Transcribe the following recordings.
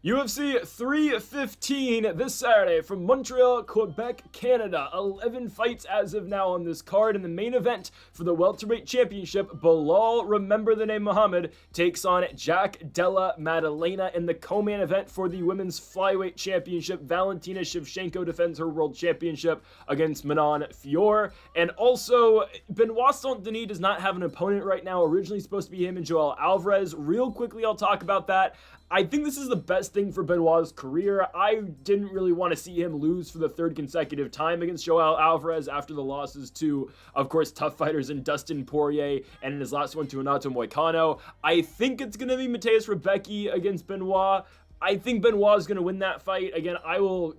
UFC 315 this Saturday from Montreal, Quebec, Canada. 11 fights as of now on this card. In the main event for the Welterweight Championship, Belal, remember the name Muhammad, takes on Della Maddalena. In the co-main event for the Women's Flyweight Championship, Valentina Shevchenko defends her World Championship against Mena Fiorot. And also, Benoit Saint-Denis does not have an opponent right now. Originally supposed to be him and Joel Alvarez. Real quickly, I'll talk about that. I think this is the best thing for Benoit's career. I didn't really want to see him lose for the third consecutive time against Joel Alvarez after the losses to, of course, tough fighters in Dustin Poirier and in his last one to Renato Moicano. I think it's going to be Mateusz Rebecki against Benoit. I think Benoit is going to win that fight. Again, I will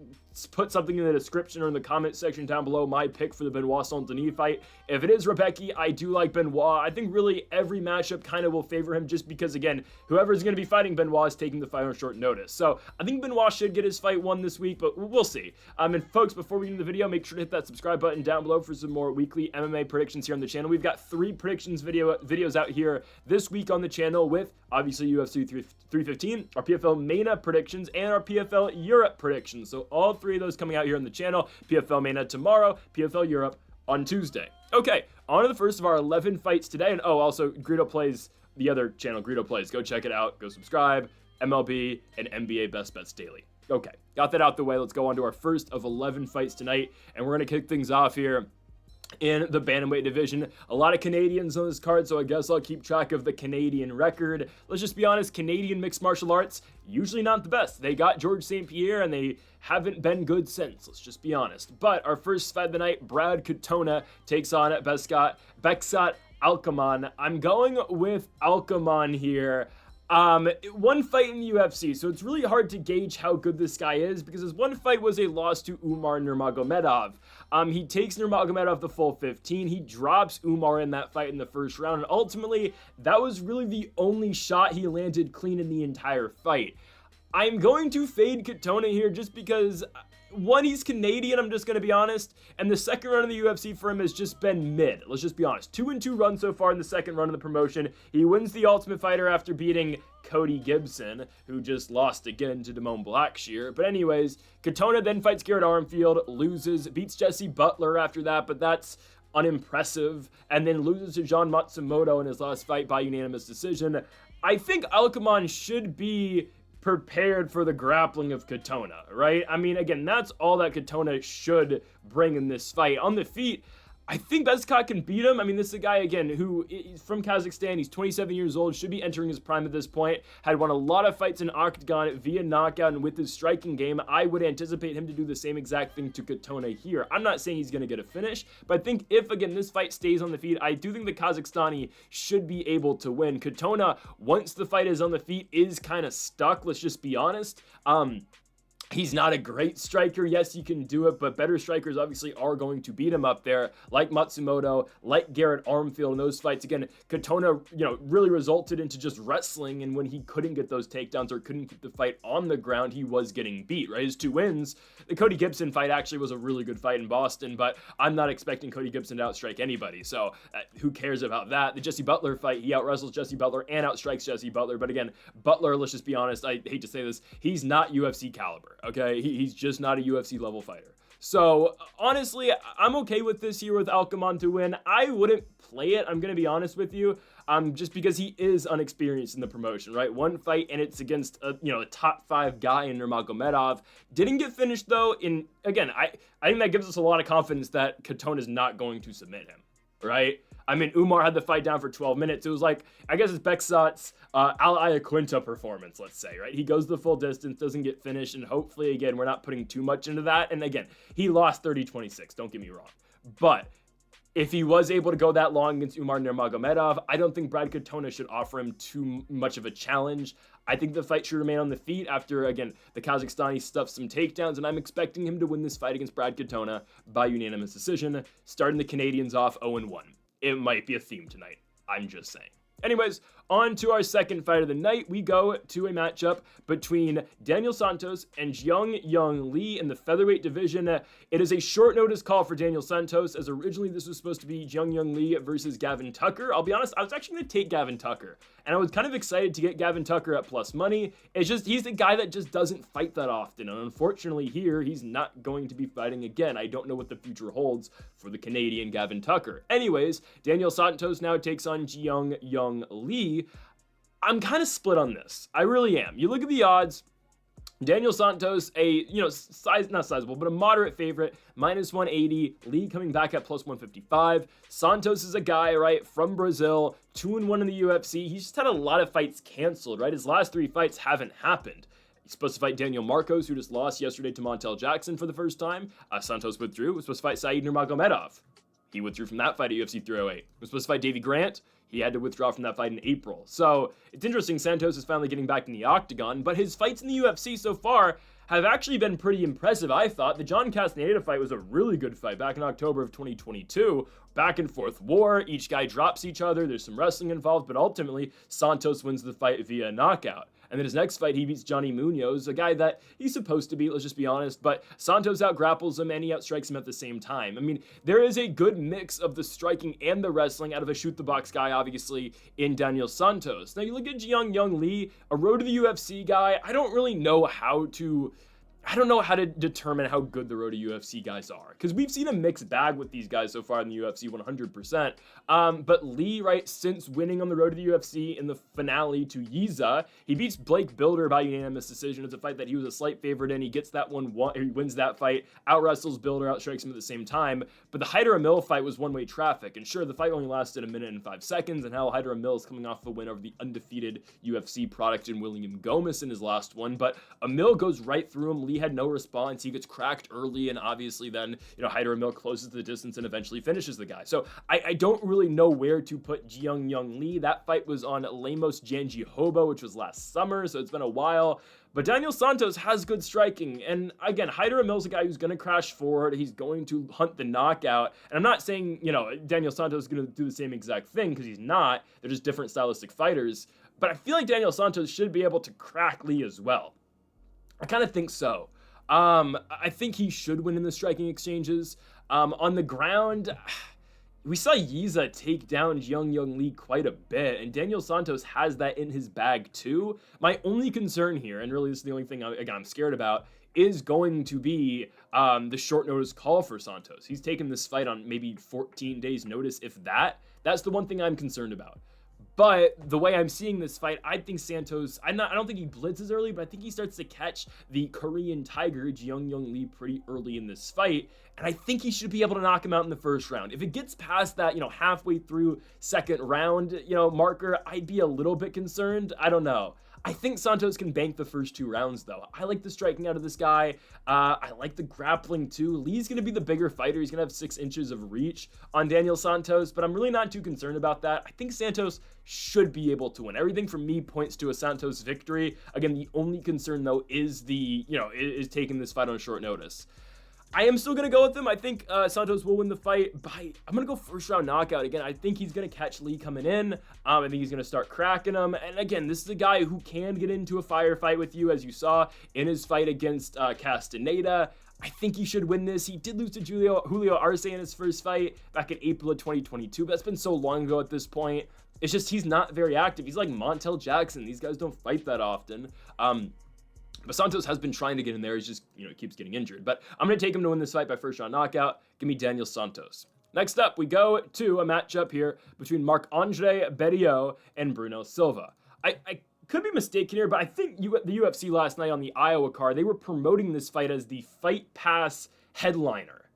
put something in the description or in the comment section down below, my pick for the Benoit Saint-Denis fight. If it is Rebecki, I do like Benoit. I think really every matchup kind of will favor him just because, again, whoever's going to be fighting Benoit is taking the fight on short notice. So I think Benoit should get his fight won this week, but we'll see. And folks, before we get into the video, make sure to hit that subscribe button down below for some more weekly MMA predictions here on the channel. We've got 3 predictions videos out here this week on the channel with, obviously, UFC 315, our PFL Mena predictions, and our PFL Europe predictions. So all 3 of those coming out here on the channel. PFL Mena tomorrow, PFL Europe on Tuesday. Okay, on to the first of our 11 fights today. And oh, also, Greedo plays the other channel, Greedo Plays. Go check it out. Go subscribe. MLB and NBA Best Bets Daily. Okay, got that out the way. Let's go on to our first of 11 fights tonight. And we're going to kick things off here in the bantamweight division. A lot of Canadians on this card, so I guess I'll keep track of the Canadian record. Let's just be honest, Canadian mixed martial arts, usually not the best. They got George St. Pierre, and they haven't been good since. Let's just be honest. But our first fight of the night, Brad Katona takes on Beksat Almakhan. I'm going with Almakhan here. One fight in the UFC, so it's really hard to gauge how good this guy is because his one fight was a loss to Umar Nurmagomedov. He takes Nurmagomedov the full 15. He drops Umar in that fight in the first round, and ultimately, that was really the only shot he landed clean in the entire fight. I'm going to fade Katona here just because, one, he's Canadian, I'm just going to be honest, and the second run of the UFC for him has just been mid. Let's just be honest. 2-2 runs so far in the second run of the promotion. He wins the Ultimate Fighter after beating Cody Gibson, who just lost again to Damone Blackshear. But anyways, Katona then fights Garrett Armfield, loses, beats Jesse Butler after that, but that's unimpressive, and then loses to John Matsumoto in his last fight by unanimous decision. I think Almakhan should be prepared for the grappling of Katona, right? I mean, again, that's all that Katona should bring in this fight. On the feet, I think Beksat can beat him. I mean, this is a guy, again, who is from Kazakhstan. He's 27 years old, should be entering his prime at this point. Had won a lot of fights in octagon via knockout, and with his striking game, I would anticipate him to do the same exact thing to Katona here. I'm not saying he's going to get a finish, but I think if, again, this fight stays on the feet, I do think the Kazakhstani should be able to win. Katona, once the fight is on the feet, is kind of stuck. Let's just be honest. He's not a great striker. Yes, he can do it, but better strikers obviously are going to beat him up there, like Matsumoto, like Garrett Armfield in those fights. Again, Katona, really resulted into just wrestling, and when he couldn't get those takedowns or couldn't keep the fight on the ground, he was getting beat, right? His 2 wins. The Cody Gibson fight actually was a really good fight in Boston, but I'm not expecting Cody Gibson to outstrike anybody, so who cares about that? The Jesse Butler fight, he outwrestles Jesse Butler and outstrikes Jesse Butler, but again, Butler, let's just be honest, I hate to say this, he's not UFC caliber. Okay, he's just not a UFC level fighter. So honestly, I'm okay with this here with Almakhan to win. I wouldn't play it, I'm going to be honest with you, just because he is unexperienced in the promotion, right? One fight and it's against a top 5 guy in Nurmagomedov. Didn't get finished though. Again, I think that gives us a lot of confidence that Katona is not going to submit him, right? I mean, Umar had the fight down for 12 minutes. It was like, I guess it's Beksat's Al Iaquinta performance, let's say, right? He goes the full distance, doesn't get finished, and hopefully, again, we're not putting too much into that. And again, he lost 30-26, don't get me wrong. But if he was able to go that long against Umar Nurmagomedov, I don't think Brad Katona should offer him too much of a challenge. I think the fight should remain on the feet after, again, the Kazakhstani stuffed some takedowns, and I'm expecting him to win this fight against Brad Katona by unanimous decision, starting the Canadians off 0-1. It might be a theme tonight. I'm just saying. Anyways, On to our second fight of the night, we go to a matchup between Daniel Santos and Jiang Li in the featherweight division. It is a short notice call for Daniel Santos, as originally this was supposed to be Jiang Li versus Gavin Tucker. I'll be honest, I was actually going to take Gavin Tucker, and I was kind of excited to get Gavin Tucker at plus money. It's just, he's the guy that just doesn't fight that often, and unfortunately here, he's not going to be fighting again. I don't know what the future holds for the Canadian Gavin Tucker. Anyways, Daniel Santos now takes on Jiang Li. I'm kind of split on this. I really am. You look at the odds. Daniel Santos, not sizable, but a moderate favorite, minus 180. Lee coming back at plus 155. Santos is a guy, right, from Brazil, 2-1 in the UFC. He's just had a lot of fights canceled, right? His last 3 fights haven't happened. He's supposed to fight Daniel Marcos, who just lost yesterday to Montel Jackson for the first time. Santos withdrew. He was supposed to fight Said Nurmagomedov. He withdrew from that fight at UFC 308. He was supposed to fight Davey Grant. He had to withdraw from that fight in April. So it's interesting, Santos is finally getting back in the octagon, but his fights in the UFC so far have actually been pretty impressive, I thought. The John Castaneda fight was a really good fight back in October of 2022. Back and forth war, each guy drops each other, there's some wrestling involved, but ultimately, Santos wins the fight via knockout. And then his next fight, he beats Johnny Munoz, a guy that he's supposed to beat, let's just be honest, but Santos outgrapples him and he outstrikes him at the same time. I mean, there is a good mix of the striking and the wrestling out of a shoot-the-box guy, obviously, in Daniel Santos. Now, you look at Jiang Li, a road to the UFC guy. I don't know how to determine how good the road to UFC guys are, because we've seen a mixed bag with these guys so far in the UFC 100%. But Lee, right, since winning on the road to the UFC in the finale to Yiza, he beats Blake Bilder by unanimous decision. It's a fight that he was a slight favorite in. He gets that he wins that fight, out-wrestles Bilder, outstrikes him at the same time. But the Hyder Emil fight was one-way traffic, and sure, the fight only lasted 1 minute and 5 seconds, and hell, Hyder Emil is coming off the win over the undefeated UFC product in William Gomez in his last one, but Emil goes right through him. Lee had no response. He gets cracked early, and obviously then, Hyder Emil closes the distance and eventually finishes the guy. So I don't really know where to put Jiang Li. That fight was on Lemos Janjihoba, which was last summer, so it's been a while. But Daniel Santos has good striking, and again, Hyder Emil's a guy who's going to crash forward. He's going to hunt the knockout, and I'm not saying, Daniel Santos is going to do the same exact thing, because he's not. They're just different stylistic fighters, but I feel like Daniel Santos should be able to crack Lee as well. I kind of think so. I think he should win in the striking exchanges. On the ground, we saw Yiza take down Jiang Li quite a bit, and Daniel Santos has that in his bag too. My only concern here, and really this is the only thing I'm scared about, is going to be the short notice call for Santos. He's taken this fight on maybe 14 days notice, if that. That's the one thing I'm concerned about. But the way I'm seeing this fight, I think Santos, I don't think he blitzes early, but I think he starts to catch the Korean Tiger, Jiang Li, pretty early in this fight. And I think he should be able to knock him out in the first round. If it gets past that, halfway through second round, marker, I'd be a little bit concerned. I don't know. I think Santos can bank the first 2 rounds, though. I like the striking out of this guy. I like the grappling, too. Lee's going to be the bigger fighter. He's going to have 6 inches of reach on Daniel Santos, but I'm really not too concerned about that. I think Santos should be able to win. Everything from me points to a Santos victory. Again, the only concern, though, is is taking this fight on short notice. I am still going to go with him. I think Santos will win the fight I'm going to go first round knockout. Again, I think he's going to catch Lee coming in. I think he's going to start cracking him. And again, this is a guy who can get into a firefight with you, as you saw in his fight against Castaneda. I think he should win this. He did lose to Julio Arce in his first fight back in April of 2022, but that's been so long ago at this point. It's just he's not very active. He's like Montel Jackson. These guys don't fight that often. But Santos has been trying to get in there. He's just, keeps getting injured. But I'm going to take him to win this fight by first round knockout. Give me Daniel Santos. Next up, we go to a matchup here between Marc-Andre Barriault and Bruno Silva. I could be mistaken here, but I think the UFC last night on the Iowa card, they were promoting this fight as the Fight Pass headliner.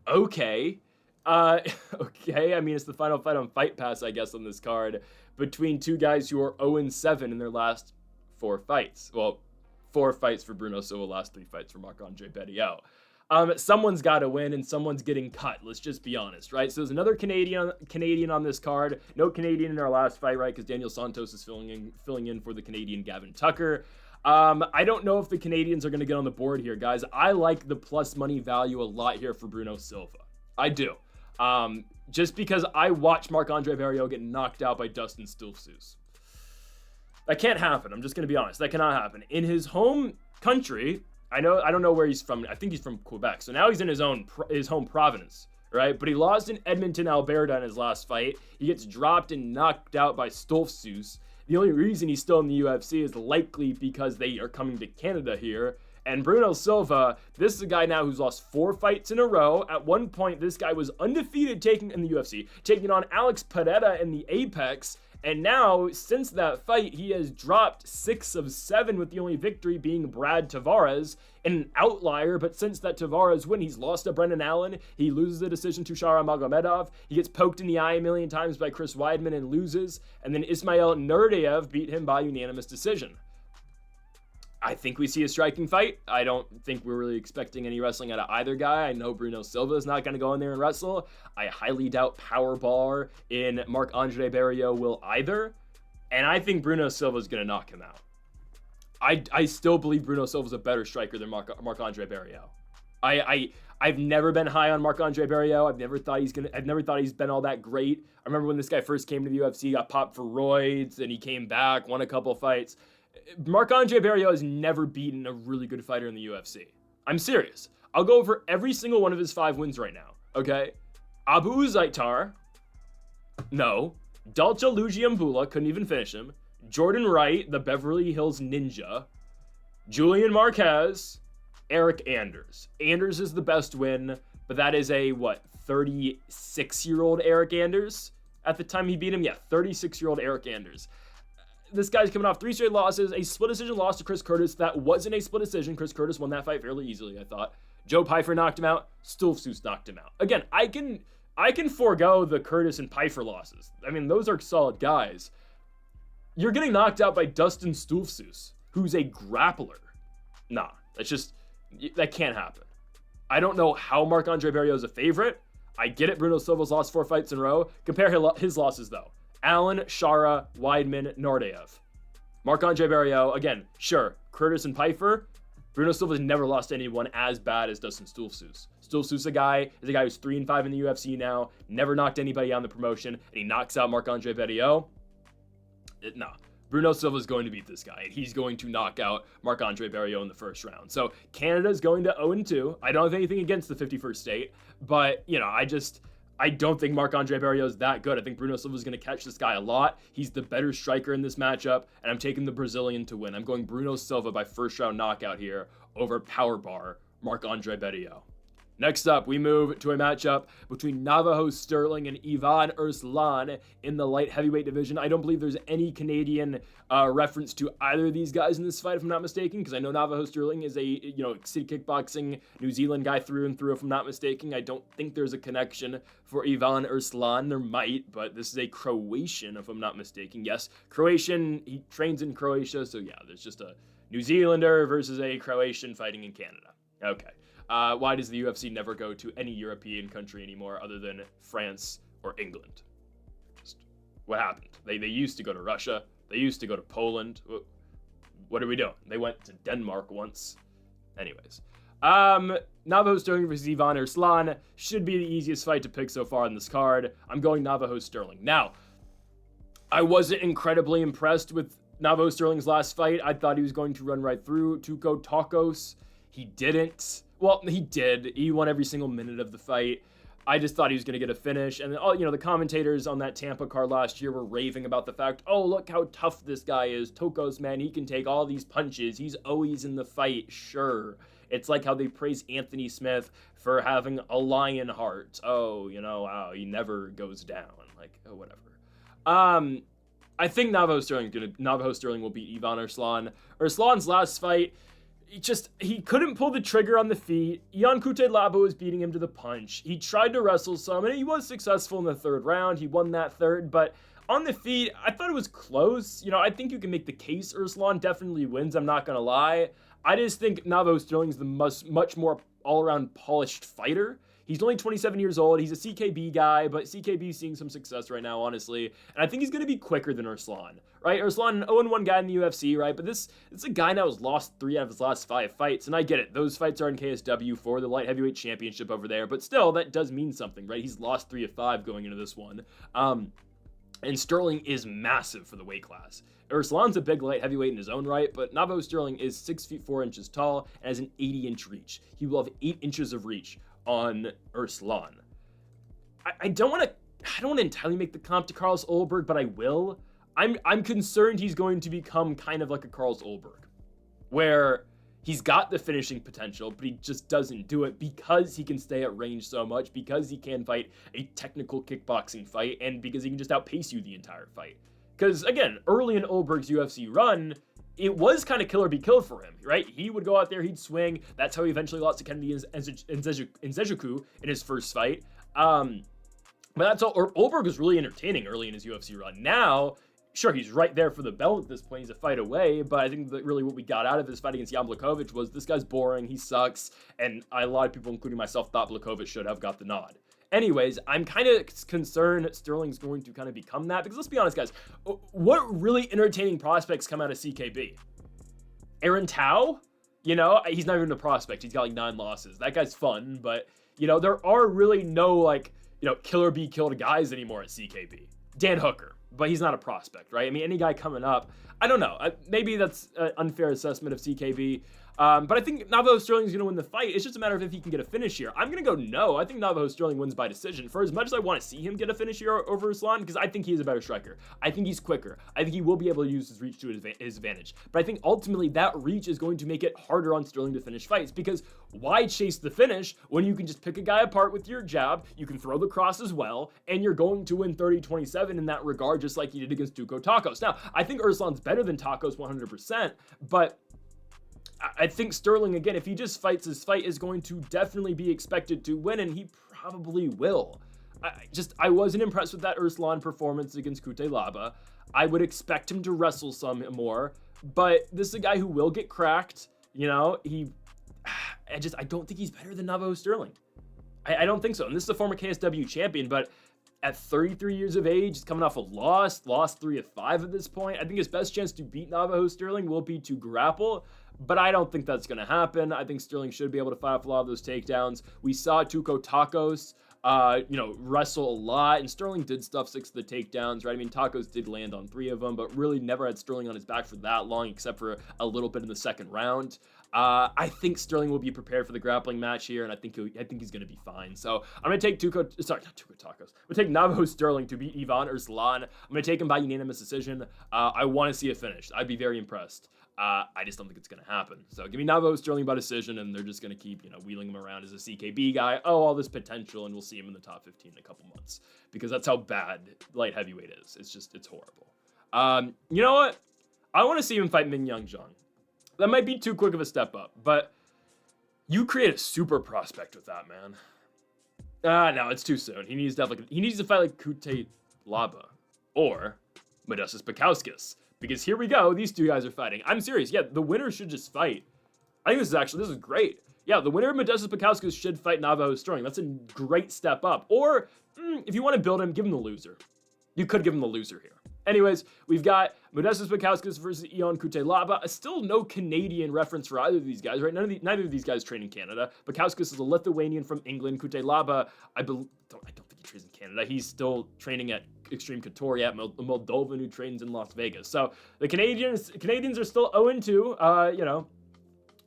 Okay. Okay. I mean, it's the final fight on Fight Pass, I guess, on this card between 2 guys who are 0-7 in their last 4 fights. Well, 4 fights for Bruno Silva, last 3 fights for Marc-Andre Barriault. Someone's got to win, and someone's getting cut. Let's just be honest, right? So there's another Canadian on this card. No Canadian in our last fight, right? Because Daniel Santos is filling in for the Canadian Gavin Tucker. I don't know if the Canadians are going to get on the board here, guys. I like the plus money value a lot here for Bruno Silva. I do. Just because I watched Marc-Andre Barriault get knocked out by Dustin Stoltzfus. That can't happen. I'm just going to be honest. That cannot happen. In his home country, I don't know where he's from. I think he's from Quebec. So now he's in his home province, right? But he lost in Edmonton, Alberta in his last fight. He gets dropped and knocked out by Stoltzfus. The only reason he's still in the UFC is likely because they are coming to Canada here. And Bruno Silva, this is a guy now who's lost 4 fights in a row. At one point, this guy was undefeated in the UFC, taking on Alex Pereira in the Apex. And now, since that fight, he has dropped 6 of 7, with the only victory being Brad Tavares, an outlier. But since that Tavares win, he's lost to Brendan Allen. He loses the decision to Shara Magomedov. He gets poked in the eye a million times by Chris Weidman and loses. And then Ismail Nurdayev beat him by unanimous decision. I think we see a striking fight. I don't think we're really expecting any wrestling out of either guy. I know Bruno Silva is not going to go in there and wrestle. I highly doubt Powerbar in Marc-Andre Barriault will either. And I think Bruno Silva is going to knock him out. I still believe Bruno Silva is a better striker than Marc-Andre Barriault. I've never been high on Marc-Andre Barriault. I've never thought he's been all that great. I remember when this guy first came to the UFC, got popped for roids, and he came back, won a couple fights. Marc-Andre Barriault has never beaten a really good fighter in the UFC. I'm serious. I'll go over every single one of his 5 wins right now, okay? Abu Zaitar, no. Dalcha Lugiambula, couldn't even finish him. Jordan Wright, the Beverly Hills Ninja. Julian Marquez, Eric Anders. Anders is the best win, but that is a, 36-year-old Eric Anders? At the time he beat him, 36-year-old Eric Anders. This guy's coming off 3 straight losses, a split decision loss to Chris Curtis. That wasn't a split decision. Chris Curtis won that fight fairly easily, I thought. Joe Pyfer knocked him out. Stoltzfus knocked him out. Again, I can forego the Curtis and Pyfer losses. I mean, those are solid guys. You're getting knocked out by Dustin Stoltzfus, who's a grappler. Nah, that can't happen. I don't know how Marc-Andre Barriault is a favorite. I get it, Bruno Silva's lost 4 fights in a row. Compare his losses, though. Allen, Shara, Weidman, Nurdayev. Marc-Andre Barriault, again, sure, Curtis and Pyfer. Bruno Silva's never lost to anyone as bad as Dustin Stoltzfus. Stoltzfus is a guy who's 3-5 in the UFC now, never knocked anybody on the promotion, and he knocks out Marc-Andre Barriault. No. Bruno Silva's going to beat this guy, and he's going to knock out Marc-Andre Barriault in the first round. So Canada's going to 0-2. I don't have anything against the 51st state, but, I don't think Marc-Andre Barriault is that good. I think Bruno Silva is going to catch this guy a lot. He's the better striker in this matchup, and I'm taking the Brazilian to win. I'm going Bruno Silva by first round knockout here over Powerbar Marc-Andre Barriault. Next up, we move to a matchup between Navajo Stirling and Ivan Erslan in the light heavyweight division. I don't believe there's any Canadian reference to either of these guys in this fight, if I'm not mistaken, because I know Navajo Stirling is a city kickboxing New Zealand guy through and through, if I'm not mistaken. I don't think there's a connection for Ivan Erslan. There might, but this is a Croatian, if I'm not mistaken. Yes, Croatian. He trains in Croatia, so yeah, there's just a New Zealander versus a Croatian fighting in Canada. Okay. Why does the UFC never go to any European country anymore other than France or England? Just what happened? They used to go to Russia. They used to go to Poland. What are we doing? They went to Denmark once. Anyways. Navajo Stirling versus Ivan Erslan should be the easiest fight to pick so far in this card. I'm going Navajo Stirling. Now, I wasn't incredibly impressed with Navajo Stirling's last fight. I thought he was going to run right through Tuco Tacos. He didn't. Well, he did. He won every single minute of the fight. I just thought he was going to get a finish. And, the commentators on that Tampa card last year were raving about the fact, oh, look how tough this guy is. Tokos, man, he can take all these punches. He's always in the fight. Sure. It's like how they praise Anthony Smith for having a lion heart. Oh, wow, he never goes down. Like, oh, whatever. I think Navajo Stirling will beat Ivan Erslan. Erslan's last fight, he couldn't pull the trigger on the feet. Ion Cutelaba was beating him to the punch. He tried to wrestle some, and he was successful in the 3rd round. He won that 3rd, but on the feet, I thought it was close. I think you can make the case Erslan definitely wins, I'm not going to lie. I just think Navajo Stirling's the much more all-around polished fighter. He's only 27 years old. He's a CKB guy, but CKB is seeing some success right now, honestly. And I think he's going to be quicker than Erslan, right? Erslan, an 0-1 guy in the UFC, right? But it's a guy now who's lost 3 out of his last 5 fights. And I get it. Those fights are in KSW for the light heavyweight championship over there. But still, that does mean something, right? He's lost 3 of 5 going into this one. And Stirling is massive for the weight class. Erslan's a big light heavyweight in his own right, but Navajo Stirling is 6 feet 4 inches tall and has an 80-inch reach. He will have 8 inches of reach on Erslan. I don't want to entirely make the comp to Carlos Ulberg, but I will. I'm concerned he's going to become kind of like a Carlos Ulberg, where he's got the finishing potential, but he just doesn't do it because he can stay at range so much, because he can fight a technical kickboxing fight, and because he can just outpace you the entire fight. Because, again, early in Ulberg's UFC run, it was kind of kill or be killed for him, right? He would go out there, he'd swing. That's how he eventually lost to Kennedy Nzechukwu in his first fight. But that's all. Ulberg was really entertaining early in his UFC run. Now, sure, he's right there for the belt at this point. He's a fight away, but I think that really what we got out of his fight against Jan Blachowicz was this guy's boring, he sucks, and a lot of people, including myself, thought Blachowicz should have got the nod. Anyways, I'm kind of concerned Stirling's going to kind of become that, because let's be honest, guys, what really entertaining prospects come out of CKB? Aaron Tao? You know, he's not even a prospect. He's got like 9 losses. That guy's fun, but, you know, there are really no, like, you know, kill or be killed guys anymore at CKB. Dan Hooker, but he's not a prospect, right? I mean, any guy coming up, I don't know. Maybe that's an unfair assessment of CKB. But I think Navajo Stirling's going to win the fight. It's just a matter of if he can get a finish here. I'm going to go no. I think Navajo Stirling wins by decision. For as much as I want to see him get a finish here over Erslan, because I think he is a better striker. I think he's quicker. I think he will be able to use his reach to his advantage. But I think ultimately that reach is going to make it harder on Stirling to finish fights, because why chase the finish when you can just pick a guy apart with your jab, you can throw the cross as well, and you're going to win 30-27 in that regard, just like he did against Duco Tacos. Now, I think Erslan's better than Tacos 100%, but I think Stirling, again, if he just fights his fight, is going to definitely be expected to win, and he probably will. I wasn't impressed with that Erslan performance against Cutelaba. I would expect him to wrestle some more, but this is a guy who will get cracked. You know, I don't think he's better than Navajo Stirling. I don't think so. And this is a former KSW champion, but at 33 years of age, he's coming off a lost 3 of 5 at this point. I think his best chance to beat Navajo Stirling will be to grapple, but I don't think that's going to happen. I think Stirling should be able to fight off a lot of those takedowns. We saw Tuco Tacos, wrestle a lot, and Stirling did stuff 6 of the takedowns, right? I mean, Tacos did land on 3 of them, but really never had Stirling on his back for that long, except for a little bit in the second round. I think Stirling will be prepared for the grappling match here, and I think he's going to be fine. So I'm going to take not Tuco Tacos. I'm going to take Navajo Stirling to beat Ivan Erslan. I'm going to take him by unanimous decision. I want to see it finished. I'd be very impressed. I just don't think it's going to happen. So give me Navajo Stirling by decision, and they're just going to keep, wheeling him around as a CKB guy. Oh, all this potential, and we'll see him in the top 15 in a couple months, because that's how bad light heavyweight is. It's horrible. You know what? I want to see him fight Min Young Jung. That might be too quick of a step up, but you create a super prospect with that, man. No, it's too soon. He needs to fight like Cutelaba or Modestus Bukauskas, because here we go. These 2 guys are fighting. I'm serious. Yeah, the winner should just fight. I think this is great. Yeah, the winner of Modestus Bukauskas should fight Navajo Stirling. That's a great step up. Or if you want to build him, give him the loser. You could give him the loser here. Anyways, we've got Modestus Bukauskas versus Ion Cutelaba. Still no Canadian reference for either of these guys, right? Neither of these guys train in Canada. Bukauskas is a Lithuanian from England. Cutelaba, I don't think he trains in Canada. He's still training at Extreme Couture, a Moldovan who trains in Las Vegas. So the Canadians are still 0-2.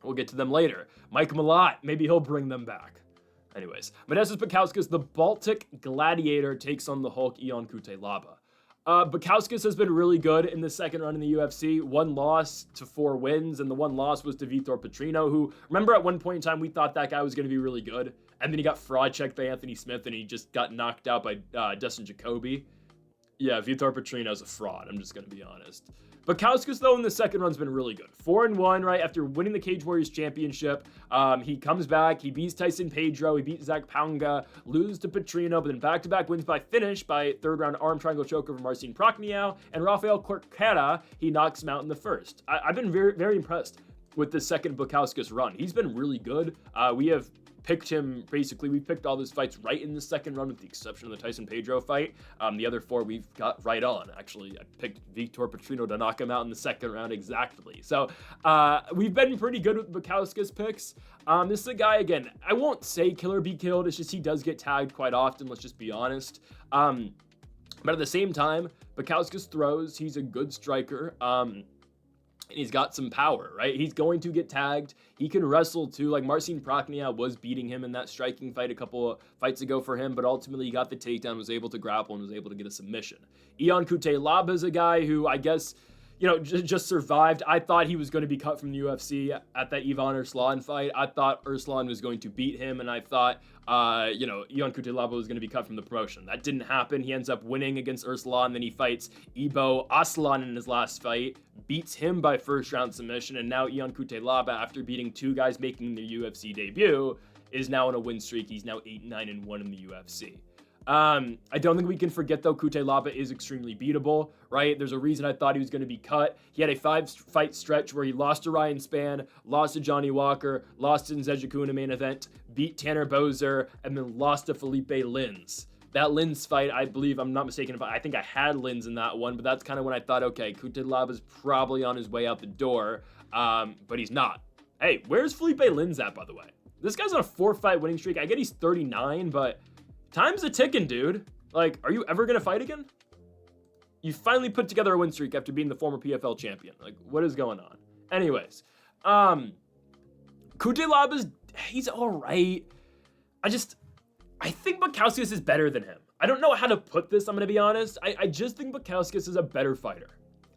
We'll get to them later. Mike Malott, maybe he'll bring them back. Anyways, Modestus Bukauskas, the Baltic Gladiator, takes on the Hulk Ion Cutelaba. Bukauskas has been really good in the second run in the UFC. 1 loss to 4 wins, and the 1 loss was to Vitor Petrino, who, remember at one point in time, we thought that guy was going to be really good, and then he got fraud checked by Anthony Smith, and he just got knocked out by Dustin Jacoby. Yeah, Vitor Petrino's a fraud, I'm just going to be honest. Bukauskas, though, in the second run's been really good. 4-1, right, after winning the Cage Warriors Championship. He comes back, he beats Tyson Pedro, he beats Zach Panga, loses to Petrino, but then back-to-back wins by finish by 3rd-round arm triangle choke over Marcin Prokniau, and Rafael Corquera, he knocks him out in the first. I've been very, very impressed. with the second Bukauskas run. He's been really good. We have picked him, basically, we picked all his fights right in the second run with the exception of the Tyson Pedro fight. The other 4 we've got right on. Actually, I picked Victor Petrino to knock him out in the second round exactly. So we've been pretty good with Bukauskas picks. This is a guy, again, I won't say kill or be killed. It's just he does get tagged quite often, let's just be honest. But at the same time, Bukauskas throws. He's a good striker. And he's got some power, right? He's going to get tagged. He can wrestle too. Like Marcin Prachnea was beating him in that striking fight a couple of fights ago for him, but ultimately he got the takedown, was able to grapple, and was able to get a submission. Ion Cutelaba is a guy who I guess, you know, just survived. I thought he was going to be cut from the UFC at that Ivan Erslan fight. I thought Erslan was going to beat him, and I thought, you know, Ion Cutelaba was going to be cut from the promotion. That didn't happen. He ends up winning against Erslan, then he fights Ibo Aslan in his last fight, beats him by first round submission, and now Ion Cutelaba, after beating 2 guys making their UFC debut, is now on a win streak. He's now 8-9-1 in the UFC. I don't think we can forget, though, Cutelaba is extremely beatable, right? There's a reason I thought he was going to be cut. He had a 5-fight stretch where he lost to Ryan Spann, lost to Johnny Walker, lost to Nzechukwu in a main event, beat Tanner Boser, and then lost to Felipe Lins. That Lins fight, I believe, I'm not mistaken, but I think I had Lins in that one, but that's kind of when I thought, okay, Cutelaba's probably on his way out the door, but he's not. Hey, where's Felipe Lins at, by the way? This guy's on a 4-fight winning streak. I get he's 39, but time's a ticking, dude. Like, are you ever going to fight again? You finally put together a win streak after being the former PFL champion. Like, what is going on? Anyways, Cutelaba's, he's all right. I think Bukauskas is better than him. I don't know how to put this, I'm going to be honest. I just think Bukauskas is a better fighter.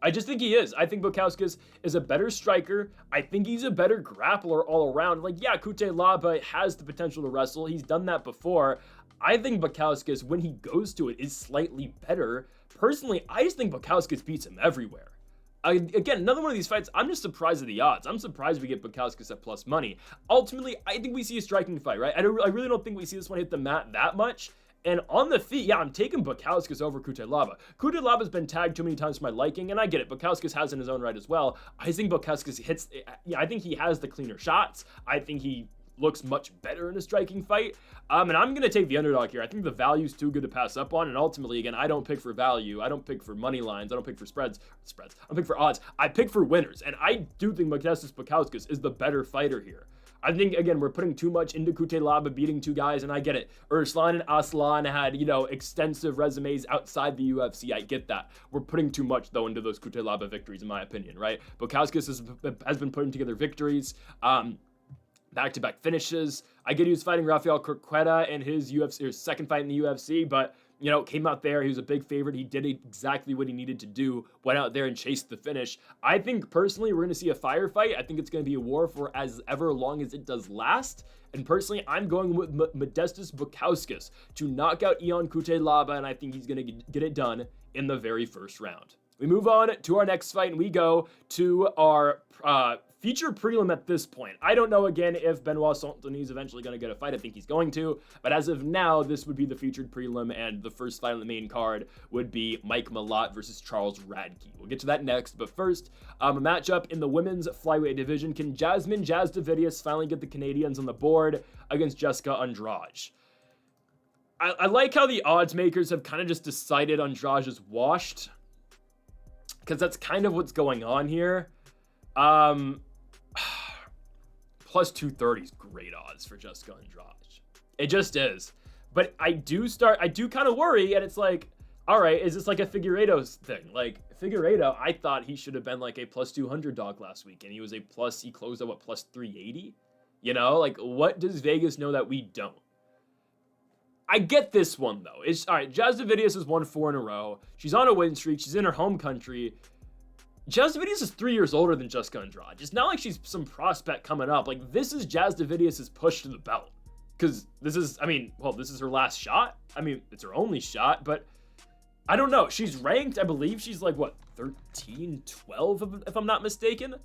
I just think he is. I think Bukauskas is a better striker. I think he's a better grappler all around. Like, yeah, Cutelaba has the potential to wrestle. He's done that before. I think Bukauskas, when he goes to it, is slightly better. Personally, I just think Bukauskas beats him everywhere. Again, another one of these fights, I'm just surprised at the odds. I'm surprised we get Bukauskas at plus money. Ultimately, I think we see a striking fight, right? I really don't think we see this one hit the mat that much. And on the feet, yeah, I'm taking Bukauskas over Cutelaba. Cutelaba's been tagged too many times for my liking, and I get it. Bukauskas has in his own right as well. I think Bukauskas hits, yeah, I think he has the cleaner shots. I think he looks much better in a striking fight. And I'm going to take the underdog here. I think the value's too good to pass up on. And ultimately, again, I don't pick for value. I don't pick for money lines. I don't pick for spreads. I don't pick for odds. I pick for winners. And I do think Bukauskas is the better fighter here. I think, again, we're putting too much into Cutelaba beating 2 guys, and I get it. Erslan and Aslan had, you know, extensive resumes outside the UFC. I get that. We're putting too much, though, into those Cutelaba victories, in my opinion, right? Bukauskas has been putting together victories, back-to-back finishes. I get he was fighting Rafael Corqueta in his second fight in the UFC, but, you know, came out there. He was a big favorite. He did exactly what he needed to do, went out there and chased the finish. I think, personally, we're going to see a firefight. I think it's going to be a war for as ever long as it does last. And personally, I'm going with Modestas Bukauskas to knock out Ion Cutelaba, and I think he's going to get it done in the very first round. We move on to our next fight, and we go to our feature prelim at this point. I don't know, again, if Benoit Saint-Denis is eventually going to get a fight. I think he's going to. But as of now, this would be the featured prelim, and the first fight on the main card would be Mike Malott versus Charles Radtke. We'll get to that next. But first, a matchup in the women's flyweight division. Can Jasudavicius finally get the Canadians on the board against Jessica Andrade? I like how the odds makers have kind of just decided Andrade is washed, because that's kind of what's going on here. Plus 230 is great odds for Jessica Andrade. It just is. But I do kind of worry, and it's like, all right, is this like a Figueiredo's thing? Like, Figueiredo, I thought he should have been like a plus 200 dog last week, and he closed at what, plus 380? You know, like, what does Vegas know that we don't? I get this one, though. It's all right, Jasudavicius has won 4 in a row. She's on a win streak. She's in her home country. Jasudavicius is 3 years older than Jessica Andrade. It's not like she's some prospect coming up. Like, this is Jasudavicius' push to the belt. Because this is her last shot. I mean, it's her only shot, but I don't know. She's ranked, I believe she's like, what, 13, 12, if I'm not mistaken?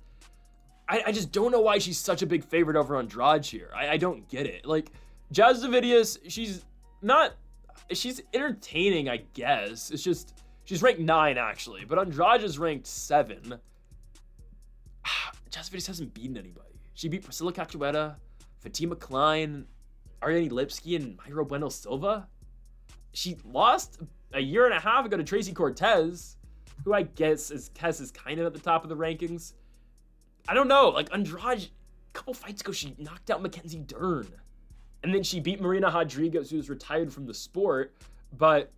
I just don't know why she's such a big favorite over Andrade here. I don't get it. Like, Jasudavicius, she's entertaining, I guess. It's just, she's ranked 9, actually, but Andrade is ranked 7. Jasudavicius hasn't beaten anybody. She beat Priscilla Cachoeira, Fatima Klein, Ariane Lipski, and Mayra Bueno Silva. She lost a year and a half ago to Tracy Cortez, who I guess is kind of at the top of the rankings. I don't know. Like, Andrade, a couple fights ago, she knocked out Mackenzie Dern. And then she beat Marina Rodriguez, who was retired from the sport. But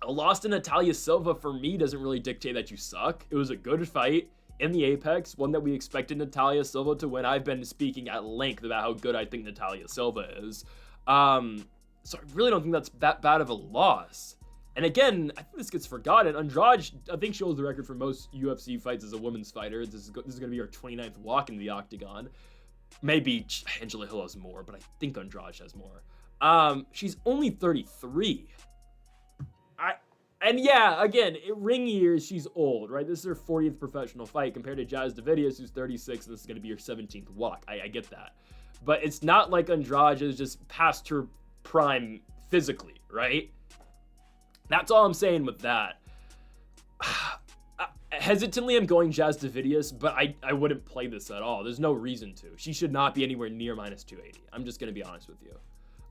a loss to Natalia Silva, for me, doesn't really dictate that you suck. It was a good fight in the Apex, one that we expected Natalia Silva to win. I've been speaking at length about how good I think Natalia Silva is. So I really don't think that's that bad of a loss. And again, I think this gets forgotten. Andrade, I think, she holds the record for most UFC fights as a women's fighter. This is going to be her 29th walk into the octagon. Maybe Angela Hill has more, but I think Andrade has more. She's only 33. And yeah, again, ring years, she's old, right? This is her 40th professional fight compared to Jasudavicius, who's 36, and this is going to be her 17th walk. I get that. But it's not like Andrade is just past her prime physically, right? That's all I'm saying with that. Hesitantly, I'm going Jasudavicius, but I wouldn't play this at all. There's no reason to. She should not be anywhere near minus 280. I'm just going to be honest with you.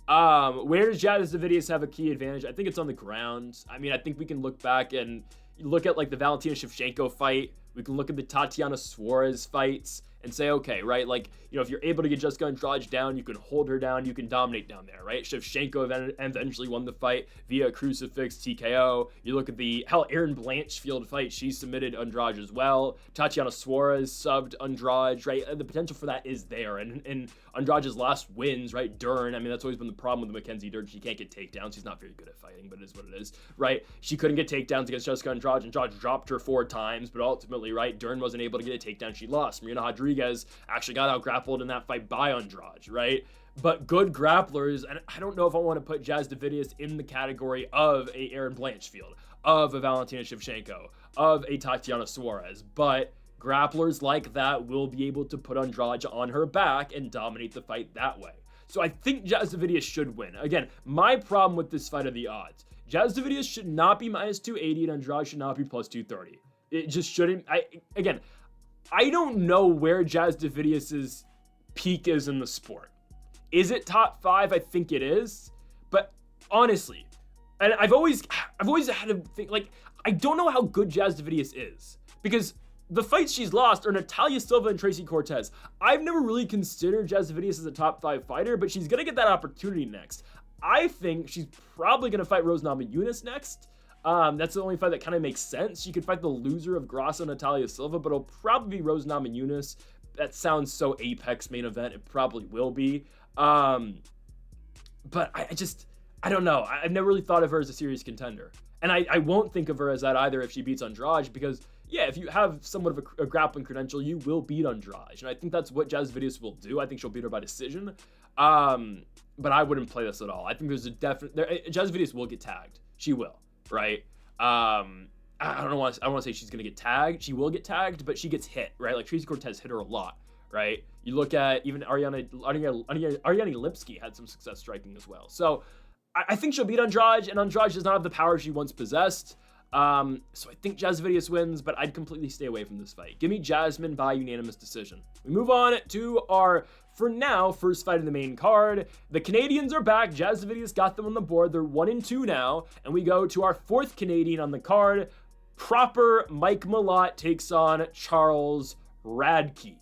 Where does Jasudavicius have a key advantage? I think it's on the ground. I mean, I think we can look back and look at like the Valentina Shevchenko fight. We can look at the Tatiana Suarez fights and say, okay, right, like, you know, if you're able to get Jessica Andrade down, you can hold her down, you can dominate down there, right? Shevchenko eventually won the fight via a crucifix TKO. You look at the, Erin Blanchfield fight, she submitted Andrade as well. Tatiana Suarez subbed Andrade, right? The potential for that is there. And Andrade's last wins, right? Dern, I mean, that's always been the problem with Mackenzie Dern. She can't get takedowns. She's not very good at fighting, but it is what it is, right? She couldn't get takedowns against Jessica Andrade. Andrade dropped her 4 times, but ultimately, right, Dern wasn't able to get a takedown. She lost. Marina Rodriguez actually got out grappled in that fight by Andrade, right? But good grapplers, and I don't know if I want to put Jasudavicius in the category of a Erin Blanchfield, of a Valentina Shevchenko, of a Tatiana Suarez, but grapplers like that will be able to put Andrade on her back and dominate the fight that way. So I think Jasudavicius should win. Again, my problem with this fight are the odds. Jasudavicius should not be minus 280 and Andrade should not be plus 230. It just shouldn't. I don't know where Jasudavicius's peak is in the sport. Is it top 5? I think it is. But honestly, and I've always had to think, like, I don't know how good Jasudavicius is. Because the fights she's lost are Natalia Silva and Tracy Cortez. I've never really considered Jasudavicius as a top 5 fighter, but she's going to get that opportunity next. I think she's probably going to fight Rose Namajunas next. That's the only fight that kind of makes sense. She could fight the loser of Grasso and Natalia Silva, but it'll probably be Rose Namajunas. That sounds so Apex main event. It probably will be. But I don't know. I've never really thought of her as a serious contender. And I won't think of her as that either if she beats Andrade, because, yeah, if you have somewhat of a grappling credential, you will beat Andrade. And I think that's what Jasudavicius will do. I think she'll beat her by decision. But I wouldn't play this at all. I think there's a definite... Jasudavicius will get tagged. She will. Right? I don't want to say she's going to get tagged. She will get tagged, but she gets hit, right? Like, Tracy Cortez hit her a lot, right? You look at even Ariane Lipski had some success striking as well. So I think she'll beat Andrade, and Andrade does not have the power she once possessed. So I think Jasudavicius wins, but I'd completely stay away from this fight. Give me Jasmine by unanimous decision. We move on to our, for now, first fight in the main card. The Canadians are back. Jasudavicius got them on the board. They're 1-2 now. And we go to our 4th Canadian on the card. Proper Mike Malott takes on Charles Radtke.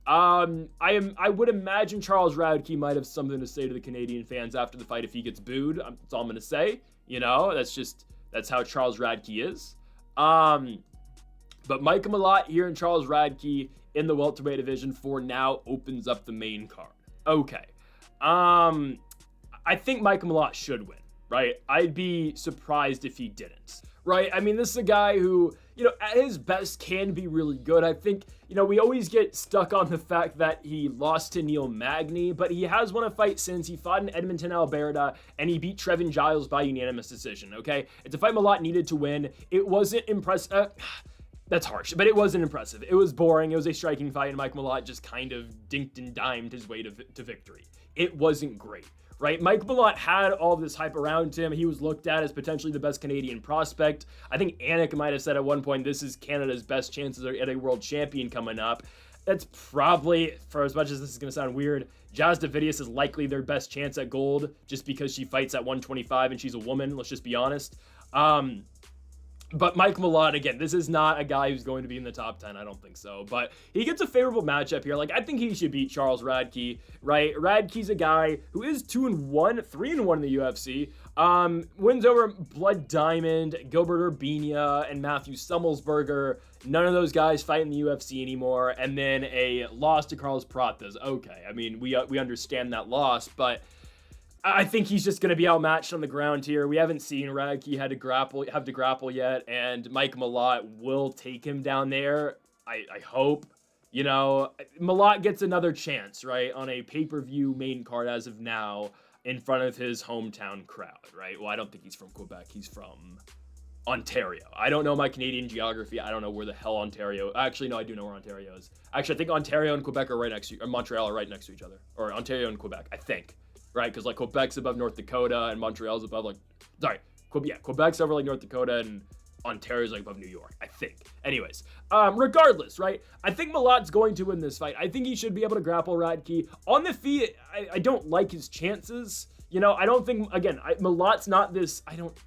I would imagine Charles Radtke might have something to say to the Canadian fans after the fight if he gets booed. That's all I'm going to say. You know, that's how Charles Radtke is. But Mike Malott here and Charles Radtke in the welterweight division for now opens up the main card. Okay. I think Mike Malott should win, right? I'd be surprised if he didn't, right? I mean, this is a guy who, you know, at his best can be really good. I think, you know, we always get stuck on the fact that he lost to Neil Magny, but he has won a fight since. He fought in Edmonton, Alberta, and he beat Trevin Giles by unanimous decision, okay? It's a fight Malott needed to win. It wasn't impressive. That's harsh, but it wasn't impressive. It was boring. It was a striking fight, and Mike Malott just kind of dinked and dimed his way to victory. It wasn't great, right? Mike Malott had all this hype around him. He was looked at as potentially the best Canadian prospect. I think Anik might have said at one point, this is Canada's best chances at a world champion coming up. that's probably, for as much as this is going to sound weird, Jasudavicius is likely their best chance at gold just because she fights at 125 and she's a woman. Let's just be honest. But Mike Malott, again, this is not a guy who's going to be in the top 10. I don't think so. But he gets a favorable matchup here. Like, I think he should beat Charles Radtke, right? Radtke's a guy who is 2-1, 3-1 in the UFC. Wins over Blood Diamond, Gilbert Urbina, and Matthew Summelsberger. None of those guys fight in the UFC anymore. And then a loss to Carlos Pratas. Okay, I mean, we understand that loss, but I think he's just going to be outmatched on the ground here. We haven't seen Radtke have to grapple yet, and Mike Malott will take him down there. I hope. You know, Malott gets another chance, right, on a pay-per-view main card as of now in front of his hometown crowd, right? Well, I don't think he's from Quebec. He's from Ontario. I don't know my Canadian geography. I don't know where the hell Ontario... Actually, no, I do know where Ontario is. Actually, I think Ontario and Quebec are right next to... or Montreal are right next to each other. Or Ontario and Quebec, I think. Right, because like Quebec's above North Dakota and Montreal's above Quebec's over like North Dakota and Ontario's like above New York, I think. Anyways, regardless, right, I think Malott's going to win this fight. I think he should be able to grapple Radtke. On the feet, I don't like his chances. You know, I don't think, again, Malott's not this,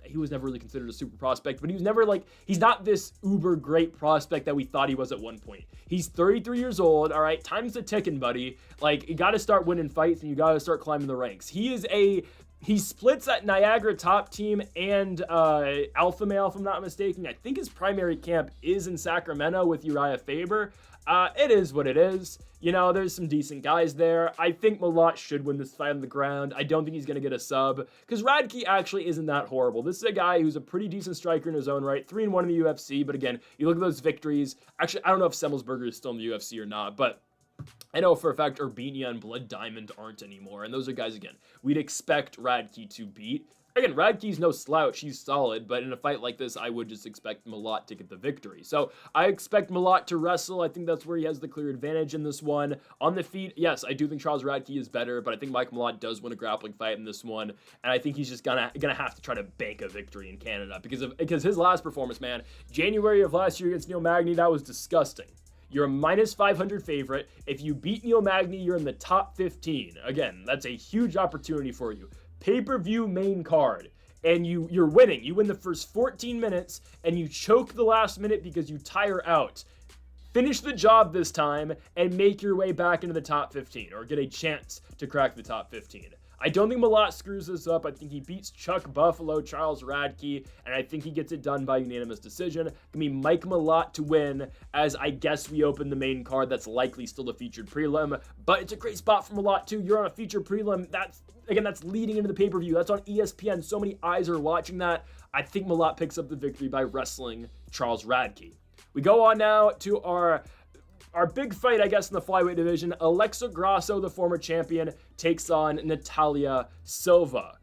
he was never really considered a super prospect, but he was never like, he's not this uber great prospect that we thought he was at one point. He's 33 years old, all right, time's a ticking, buddy. Like, you got to start winning fights and you got to start climbing the ranks. He splits at Niagara Top Team and Alpha Male, if I'm not mistaken. I think his primary camp is in Sacramento with Uriah Faber. It is what it is. You know, there's some decent guys there. I think Malott should win this fight on the ground. I don't think he's going to get a sub, because Radtke actually isn't that horrible. This is a guy who's a pretty decent striker in his own right, 3-1 in the UFC, but again, you look at those victories. Actually, I don't know if Summelsberger is still in the UFC or not, but I know for a fact Urbina and Blood Diamond aren't anymore, and those are guys, again, we'd expect Radtke to beat. Again, Radtke's no slouch, he's solid, but in a fight like this, I would just expect Malott to get the victory. So I expect Malott to wrestle. I think that's where he has the clear advantage in this one. On the feet, yes, I do think Charles Radtke is better, but I think Mike Malott does win a grappling fight in this one, and I think he's just gonna have to try to bank a victory in Canada, because his last performance, man, January of last year against Neil Magny, that was disgusting. You're a minus 500 favorite. If you beat Neil Magny, you're in the top 15. Again, that's a huge opportunity for you. Pay-per-view main card, and you're winning. You win the first 14 minutes, and you choke the last minute because you tire out. Finish the job this time, and make your way back into the top 15, or get a chance to crack the top 15. I don't think Malott screws this up. I think he beats Chuck Buffalo, Charles Radtke, and I think he gets it done by unanimous decision. Give me Mike Malott to win, as I guess we open the main card. That's likely still a featured prelim, but it's a great spot for Malott too. You're on a featured prelim. That's leading into the pay-per-view. That's on ESPN. So many eyes are watching that. I think Malott picks up the victory by wrestling Charles Radtke. We go on now to our big fight, I guess, in the flyweight division. Alexa Grasso, the former champion, takes on Natalia Silva.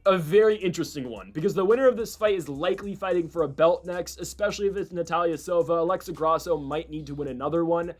A very interesting one, because the winner of this fight is likely fighting for a belt next, especially if it's Natalia Silva. Alexa Grasso might need to win another one.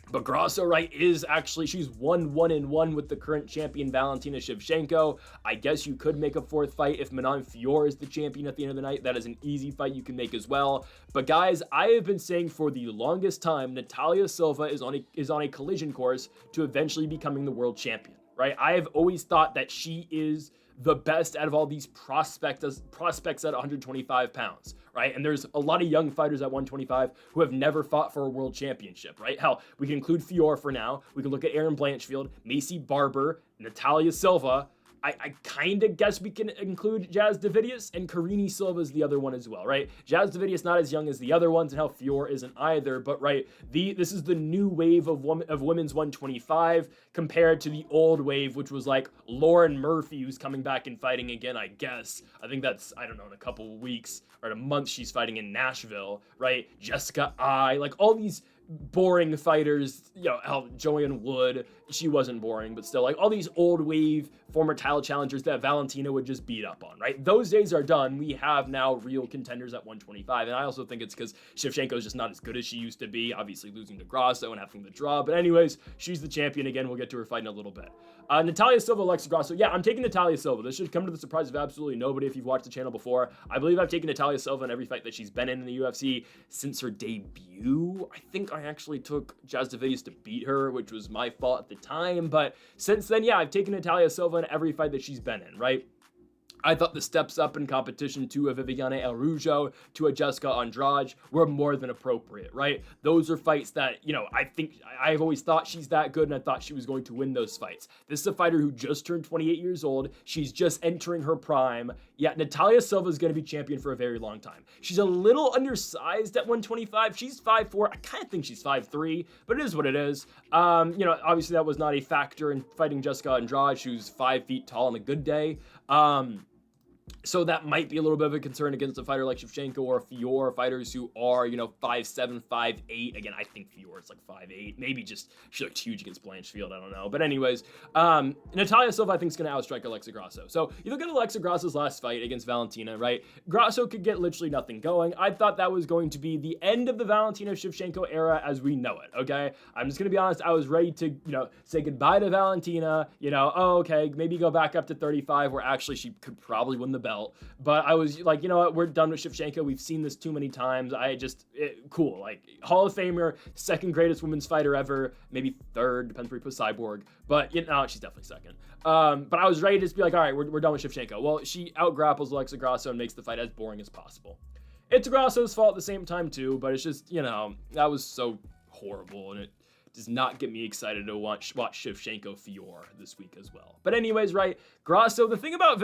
But Grasso, right, she's 1-1-1 with the current champion Valentina Shevchenko. I guess you could make a fourth fight if Manon Fiorot is the champion at the end of the night. That is an easy fight you can make as well. But guys, I have been saying for the longest time, Natalia Silva is on a collision course to eventually becoming the world champion, right? I have always thought that she is the best out of all these prospects at 125 pounds, right? And there's a lot of young fighters at 125 who have never fought for a world championship, right? Hell, we can include Fiorot for now. We can look at Erin Blanchfield, Macy Barber, Natalia Silva. I kind of guess we can include Jasudavicius, and Karini Silva is the other one as well, right? Jasudavicius not as young as the other ones, and hell, Fiorot isn't either, but right, this is the new wave of women's 125 compared to the old wave, which was like Lauren Murphy, who's coming back and fighting again, I guess. I think that's, I don't know, in a couple of weeks or in a month she's fighting in Nashville, right? Jessica Ai, like all these boring fighters, you know, Joanne Wood, she wasn't boring, but still, like all these old wave former title challengers that Valentina would just beat up on, right? Those days are done. We have now real contenders at 125, and I also think it's because Shevchenko is just not as good as she used to be, obviously losing to Grasso and having the draw, but anyways, she's the champion again. We'll get to her fight in a little bit. Natalia Silva, Alexa Grasso. Yeah, I'm taking Natalia Silva. This should come to the surprise of absolutely nobody if you've watched the channel before. I believe I've taken Natalia Silva in every fight that she's been in the UFC since her debut. I think I actually took Jasudavicius to beat her, which was my fault at the time. But since then, yeah, I've taken Natalia Silva in every fight that she's been in, right? I thought the steps up in competition to a Viviane El Rougeau, to a Jessica Andrade were more than appropriate, right? Those are fights that, I think I've always thought she's that good, and I thought she was going to win those fights. This is a fighter who just turned 28 years old. She's just entering her prime. Yeah, Natalia Silva is going to be champion for a very long time. She's a little undersized at 125. She's 5'4". I kind of think she's 5'3", but it is what it is. Obviously that was not a factor in fighting Jessica Andrade, who's 5 feet tall on a good day. So that might be a little bit of a concern against a fighter like Shevchenko or Fiorot, fighters who are, 5'7", 5'8". Again, I think Fiorot's like 5'8". Maybe just she looked huge against Blanchfield. I don't know. But anyways, Natalia Silva, I think, is going to outstrike Alexa Grasso. So you look at Alexa Grasso's last fight against Valentina, right? Grasso could get literally nothing going. I thought that was going to be the end of the Valentina-Shevchenko era as we know it, okay? I'm just going to be honest. I was ready to, say goodbye to Valentina. Okay, maybe go back up to 35, where actually she could probably win the belt. But I was like, you know what, we're done with Shevchenko. We've seen this too many times. Cool. Like, Hall of Famer, second greatest women's fighter ever, maybe third, depends where you put Cyborg. But, she's definitely second. But I was ready to just be like, all right, we're done with Shevchenko. Well, she out-grapples Alexa Grasso and makes the fight as boring as possible. It's Grasso's fault at the same time, too, but it's just, that was so horrible, and it does not get me excited to watch Shevchenko Fiorot this week as well. But anyways, right, Grasso, the thing about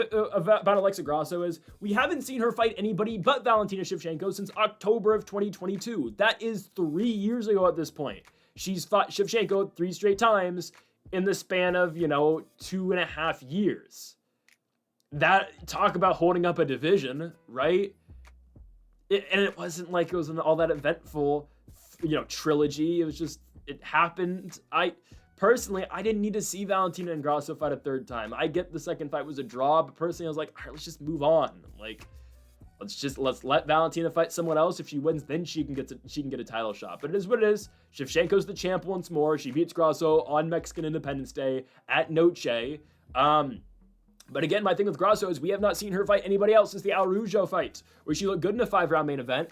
Alexa Grasso is we haven't seen her fight anybody but Valentina Shevchenko since October of 2022. That is 3 years ago at this point. She's fought Shevchenko 3 straight times in the span of, 2.5 years. That, talk about holding up a division, right? And it wasn't like it was all that eventful, trilogy. It was just, it happened. I didn't need to see Valentina and Grasso fight a third time. I get the second fight was a draw, but personally I was like, all right, let's just move on. Like, let's let Valentina fight someone else. If she wins, then she can get a title shot. But it is what it is. Shevchenko's the champ once more. She beats Grasso on Mexican Independence Day at Noche. But again, my thing with Grasso is we have not seen her fight anybody else since the El Rougeau fight, where she looked good in a 5-round main event.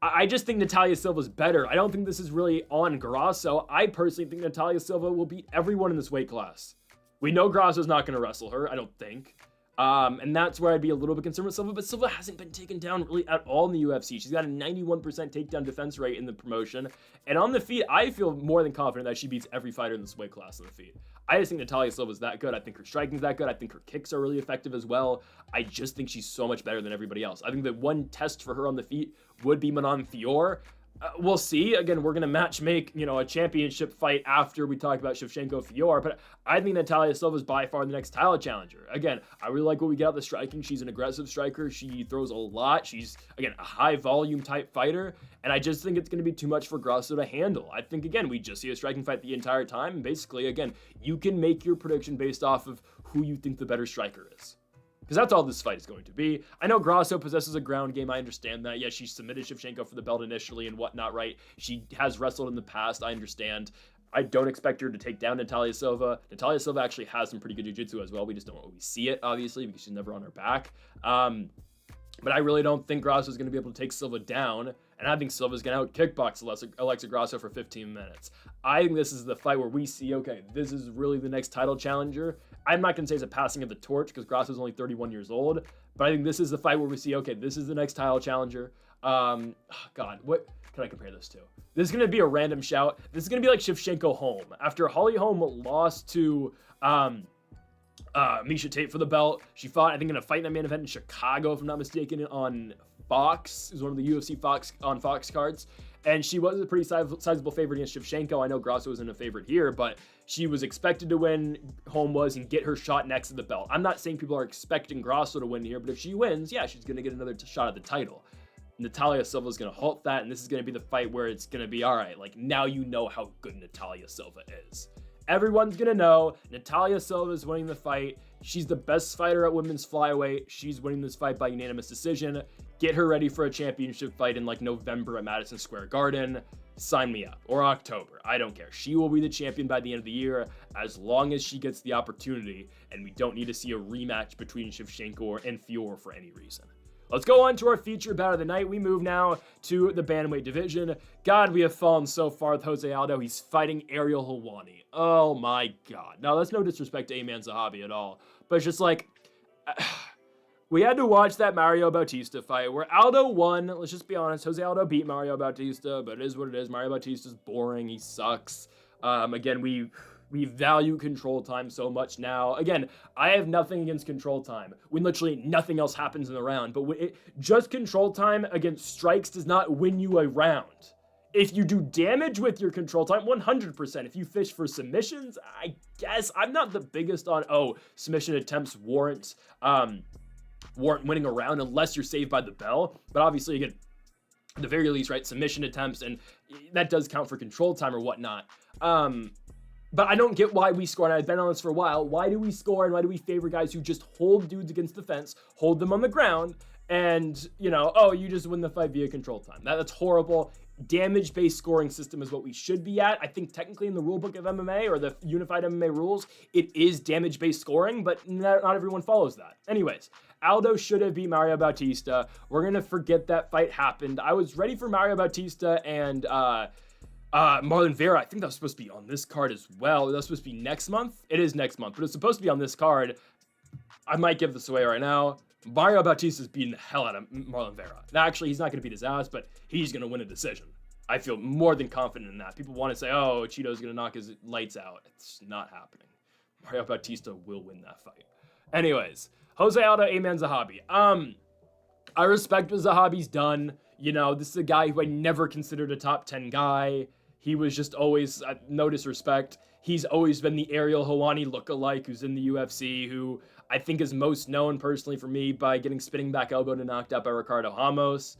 I just think Natalia Silva's better. I don't think this is really on Grasso. I personally think Natalia Silva will beat everyone in this weight class. We know Grasso's not going to wrestle her, I don't think. And that's where I'd be a little bit concerned with Silva, but Silva hasn't been taken down really at all in the UFC. She's got a 91% takedown defense rate in the promotion. And on the feet, I feel more than confident that she beats every fighter in this weight class on the feet. I just think Natalia Silva's that good. I think her striking's that good. I think her kicks are really effective as well. I just think she's so much better than everybody else. I think that one test for her on the feet would be Manon Fiorot. We'll see. Again, we're going to match make, a championship fight after we talk about Shevchenko Fiorot, but I think Natalia Silva is by far the next title challenger. Again, I really like what we get out of the striking. She's an aggressive striker. She throws a lot. She's, again, a high volume type fighter, and I just think it's going to be too much for Grasso to handle. I think, again, we just see a striking fight the entire time, and basically, again, you can make your prediction based off of who you think the better striker is. Because that's all this fight is going to be. I know Grasso possesses a ground game. I understand that. Yeah, she submitted Shevchenko for the belt initially and whatnot, right? She has wrestled in the past. I understand. I don't expect her to take down Natalia Silva. Natalia Silva actually has some pretty good jiu-jitsu as well. We just don't always see it, obviously, because she's never on her back. But I really don't think Grasso is going to be able to take Silva down. And I think Silva's going to out-kickbox Alexa Grasso for 15 minutes. I think this is the fight where we see, okay, this is really the next title challenger. I'm not going to say it's a passing of the torch because Grasso's only 31 years old. But I think this is the fight where we see, okay, this is the next title challenger. God, what can I compare this to? This is going to be a random shout. This is going to be like Shevchenko Holm. After Holly Holm lost to Miesha Tate for the belt, she fought, I think, in a fight in a main event in Chicago, if I'm not mistaken, on Fox. It was one of the UFC Fox cards. And she was a pretty sizable favorite against Shevchenko. I know Grasso wasn't a favorite here, but she was expected to win, Holm was, and get her shot next to the belt. I'm not saying people are expecting Grasso to win here, but if she wins, yeah, she's going to get another shot at the title. Natalia Silva is going to halt that, and this is going to be the fight where it's going to be, all right, like, now you know how good Natalia Silva is. Everyone's going to know Natalia Silva is winning the fight. She's the best fighter at women's flyweight. She's winning this fight by unanimous decision. Get her ready for a championship fight in like November at Madison Square Garden. Sign me up. Or October. I don't care. She will be the champion by the end of the year as long as she gets the opportunity, and we don't need to see a rematch between Shevchenko and Fiorot for any reason. Let's go on to our feature bout of the night. We move now to the bantamweight division. God, we have fallen so far with Jose Aldo. He's fighting Ariel Helwani. Oh my God. Now, that's no disrespect to Ayman Zahabi at all, but it's just like, we had to watch that Mario Bautista fight where Aldo won. Let's just be honest. Jose Aldo beat Mario Bautista, but it is what it is. Mario Bautista's boring. He sucks. Again, we value control time so much now. Again, I have nothing against control time when literally nothing else happens in the round, but just control time against strikes does not win you a round. If you do damage with your control time, 100%. If you fish for submissions, I guess I'm not the biggest on, submission attempts warrant winning a round unless you're saved by the bell. But obviously, again, at the very least, right, submission attempts, and that does count for control time or whatnot. But I don't get why we score, and I've been on this for a while. Why do we score, and why do we favor guys who just hold dudes against the fence, hold them on the ground, and, you just win the fight via control time? That's horrible. Damage-based scoring system is what we should be at. I think technically in the rulebook of MMA or the unified MMA rules, it is damage-based scoring, but not everyone follows that. Anyways, Aldo should have beat Mario Bautista. We're going to forget that fight happened. I was ready for Mario Bautista and Marlon Vera. I think that was supposed to be on this card as well. That was supposed to be next month. It is next month, but it's supposed to be on this card. I might give this away right now. Mario Bautista's beating the hell out of Marlon Vera. Now, actually, he's not going to beat his ass, but he's going to win a decision. I feel more than confident in that. People want to say, Cheeto's going to knock his lights out. It's not happening. Mario Bautista will win that fight. Anyways, Jose Aldo, Ayman Zahabi. I respect what Zahabi's done. This is a guy who I never considered a top 10 guy. He was just always, no disrespect, he's always been the Ariel Helwani lookalike who's in the UFC, who I think is most known personally for me by getting spinning back elbowed and knocked out by Ricardo Ramos.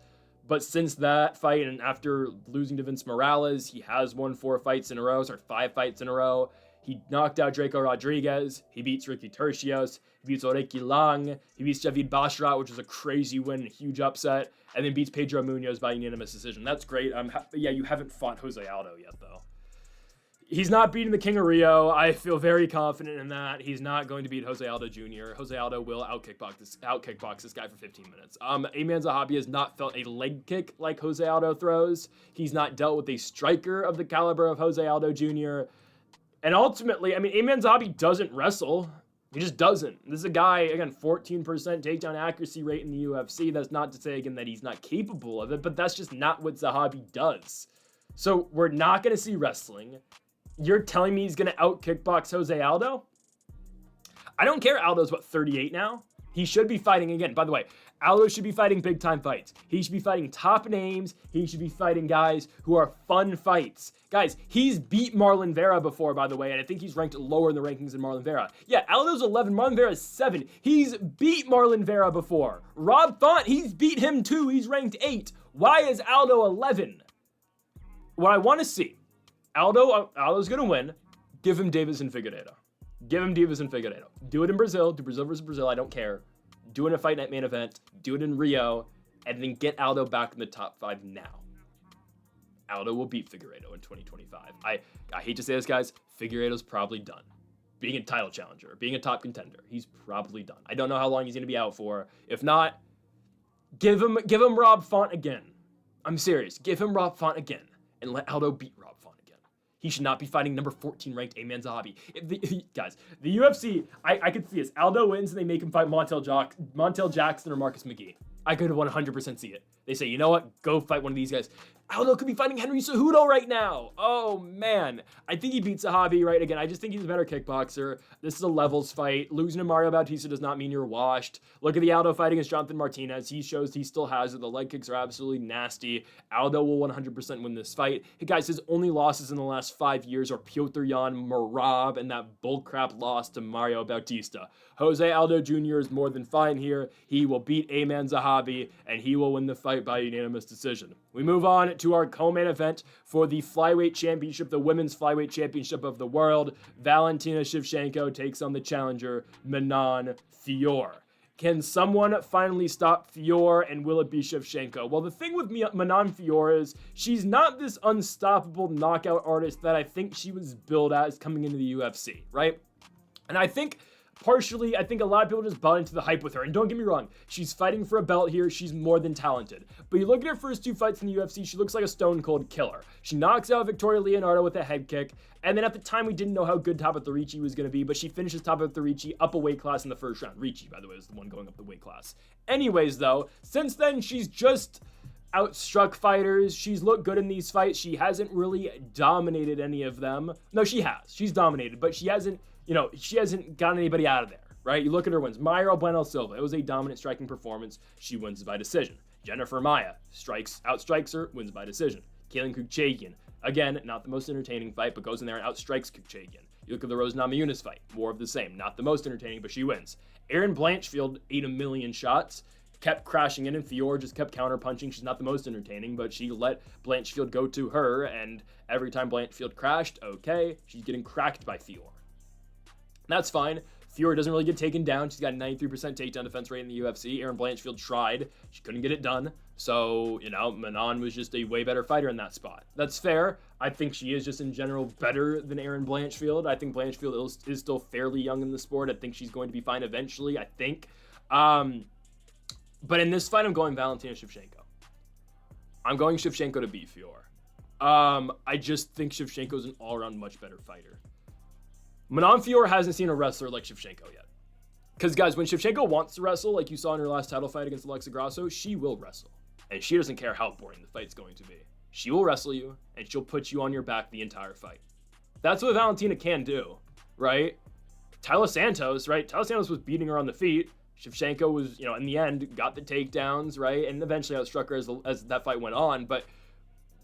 But since that fight and after losing to Vince Morales, he has won 5 fights in a row. He knocked out Draco Rodriguez. He beats Ricky Tercios. He beats Oreki Lang. He beats Javid Bashrat, which was a crazy win, a huge upset. And then beats Pedro Munoz by unanimous decision. That's great. You haven't fought Jose Aldo yet, though. He's not beating the King of Rio. I feel very confident in that. He's not going to beat Jose Aldo Jr. Jose Aldo will out-kickbox this guy for 15 minutes. Ayman Zahabi has not felt a leg kick like Jose Aldo throws. He's not dealt with a striker of the caliber of Jose Aldo Jr. And ultimately, Ayman Zahabi doesn't wrestle. He just doesn't. This is a guy, again, 14% takedown accuracy rate in the UFC. That's not to say, again, that he's not capable of it, but that's just not what Zahabi does. So we're not going to see wrestling. You're telling me he's going to out-kickbox Jose Aldo? I don't care. Aldo's, 38 now? He should be fighting again. By the way, Aldo should be fighting big-time fights. He should be fighting top names. He should be fighting guys who are fun fights. Guys, he's beat Marlon Vera before, by the way, and I think he's ranked lower in the rankings than Marlon Vera. Yeah, Aldo's 11, Marlon Vera's 7. He's beat Marlon Vera before. Rob Font, he's beat him too. He's ranked 8. Why is Aldo 11? What I want to see, Aldo's going to win. Give him Davis and Figueiredo. Do it in Brazil. Do Brazil versus Brazil. I don't care. Do it in a fight night main event. Do it in Rio. And then get Aldo back in the top 5 now. Aldo will beat Figueiredo in 2025. I hate to say this, guys. Figueiredo's probably done. Being a title challenger. Being a top contender. He's probably done. I don't know how long he's going to be out for. If not, give him Rob Font again. I'm serious. Give him Rob Font again. And let Aldo beat Rob Font again. He should not be fighting number 14 ranked Ayman Zahabi. Guys, the UFC, I could see this. Aldo wins and they make him fight Montel Jackson or Marcus McGee. I could 100% see it. They say, you know what? Go fight one of these guys. Aldo could be fighting Henry Cejudo right now. Oh, man. I think he beats Zahabi, right? Again, I just think he's a better kickboxer. This is a levels fight. Losing to Mario Bautista does not mean you're washed. Look at the Aldo fight against Jonathan Martinez. He shows he still has it. The leg kicks are absolutely nasty. Aldo will 100% win this fight. Hey, guys, his only losses in the last 5 years are Piotr Jan Merab and that bullcrap loss to Mario Bautista. Jose Aldo Jr. is more than fine here. He will beat Ayman Zahabi, and he will win the fight by unanimous decision. We move on to our co-main event for the flyweight championship, the women's flyweight championship of the world. Valentina Shevchenko takes on the challenger, Manon Fiorot. Can someone finally stop Fiorot, and will it be Shevchenko? Well, the thing with Manon Fiorot is she's not this unstoppable knockout artist that I think she was billed as coming into the UFC, right? And I think partially, I think a lot of people just bought into the hype with her. And don't get me wrong, she's fighting for a belt here. She's more than talented. But you look at her first 2 fights in the UFC, she looks like a stone cold killer. She knocks out Victoria Leonardo with a head kick. And then at the time, we didn't know how good Tabatha Ricci was going to be, but she finishes Tabatha Ricci up a weight class in the first round. Ricci, by the way, is the one going up the weight class. Anyways, though, since then, she's just outstruck fighters. She's looked good in these fights. She hasn't really dominated any of them. No, she has. She's dominated, but she hasn't, she hasn't gotten anybody out of there, right? You look at her wins. Mayra Bueno Silva, it was a dominant striking performance. She wins by decision. Jennifer Maia outstrikes her, wins by decision. Kaylin Kuchagian, again, not the most entertaining fight, but goes in there and outstrikes Kuchagian. You look at the Rose Namajunas fight, more of the same. Not the most entertaining, but she wins. Erin Blanchfield ate a million shots, kept crashing in, and Fiorot just kept counter-punching. She's not the most entertaining, but she let Blanchfield go to her, and every time Blanchfield crashed, okay, she's getting cracked by Fiorot. That's fine. Fiorot doesn't really get taken down. She's got 93% takedown defense rate in the UFC. Erin Blanchfield tried. She couldn't get it done. So, Manon was just a way better fighter in that spot. That's fair. I think she is just in general better than Erin Blanchfield. I think Blanchfield is still fairly young in the sport. I think she's going to be fine eventually, I think. But in this fight, I'm going Valentina Shevchenko. I'm going Shevchenko to beat Fiorot. I just think Shevchenko is an all-around much better fighter. Manon Fiorot hasn't seen a wrestler like Shevchenko yet. Because, guys, when Shevchenko wants to wrestle, like you saw in her last title fight against Alexa Grasso, she will wrestle. And she doesn't care how boring the fight's going to be. She will wrestle you, and she'll put you on your back the entire fight. That's what Valentina can do, right? Taila Santos, right? Taila Santos was beating her on the feet. Shevchenko was, in the end, got the takedowns, right? And eventually outstruck her as that fight went on. But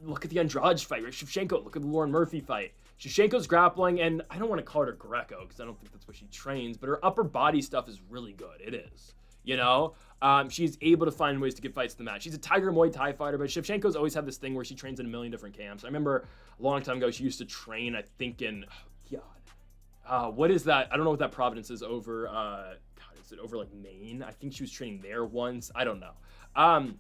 look at the Andrade fight, right? Shevchenko, look at the Lauren Murphy fight. Shevchenko's grappling, and I don't want to call her Greco because I don't think that's what she trains, but her upper body stuff is really good. It is, She's able to find ways to get fights in the match. She's a Tiger Muay Thai fighter, but Shevchenko's always had this thing where she trains in a million different camps. I remember a long time ago, she used to train, I think, in, what is that? I don't know what that Providence is over, is it over, like, Maine? I think she was training there once. I don't know.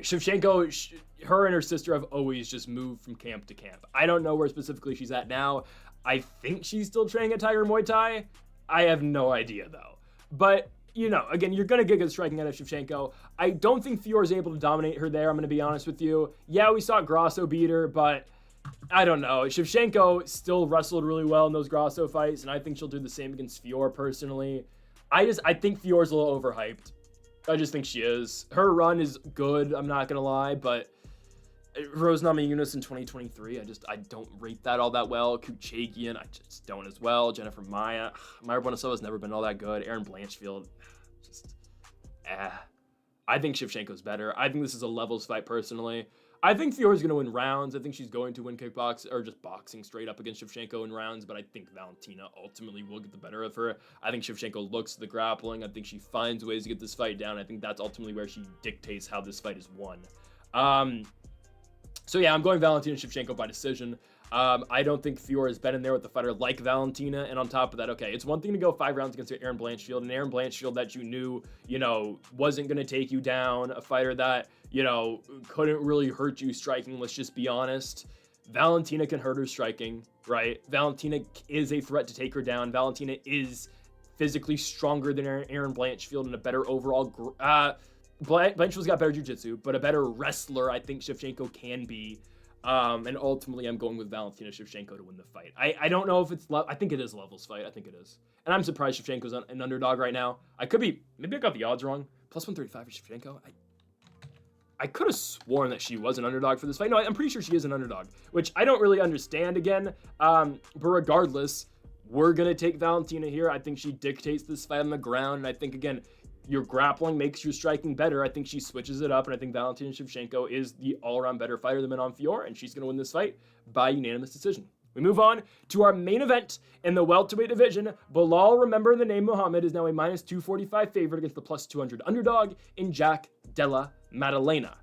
Shevchenko, her and her sister have always just moved from camp to camp. I don't know where specifically she's at now. I think she's still training at Tiger Muay Thai. I have no idea, though. But, again, you're going to get good striking out of Shevchenko. I don't think Fiorot's able to dominate her there, I'm going to be honest with you. Yeah, we saw Grasso beat her, but I don't know. Shevchenko still wrestled really well in those Grasso fights, and I think she'll do the same against Fiorot personally. I think Fiorot's a little overhyped. I just think she is. Her run is good, I'm not going to lie, but Rose Namajunas in 2023, I don't rate that all that well. Kuchagian, I just don't as well. Jennifer Maia, Mayra Bueno Silva has never been all that good. Erin Blanchfield, I think Shevchenko's better. I think this is a levels fight personally. I think Fiorot's going to win rounds. I think she's going to win kickboxing or just boxing straight up against Shevchenko in rounds, but I think Valentina ultimately will get the better of her. I think Shevchenko looks to the grappling. I think she finds ways to get this fight down. I think that's ultimately where she dictates how this fight is won. So yeah, I'm going Valentina Shevchenko by decision. I don't think Fiorot has been in there with a fighter like Valentina, and on top of that, okay, it's one thing to go 5 rounds against Erin Blanchfield, and Erin Blanchfield that you knew, wasn't going to take you down, a fighter that, couldn't really hurt you striking, let's just be honest. Valentina can hurt her striking, right? Valentina is a threat to take her down. Valentina is physically stronger than Erin Blanchfield and a better overall... Blanchfield's got better jiu-jitsu, but a better wrestler I think Shevchenko can be. And ultimately, I'm going with Valentina Shevchenko to win the fight. I don't know if it's... I think it is a levels fight. I think it is. And I'm surprised Shevchenko's an underdog right now. I could be... Maybe I got the odds wrong. Plus 135 for Shevchenko. I could have sworn that she was an underdog for this fight. No, I'm pretty sure she is an underdog, which I don't really understand again. But regardless, we're going to take Valentina here. I think she dictates this fight on the ground. And I think, again, your grappling makes your striking better. I think she switches it up, and I think Valentina Shevchenko is the all-around better fighter than Manon Fiorot, and she's going to win this fight by unanimous decision. We move on to our main event in the welterweight division. Belal, remember the name Muhammad, is now a minus 245 favorite against the plus 200 underdog in Jack Della Maddalena.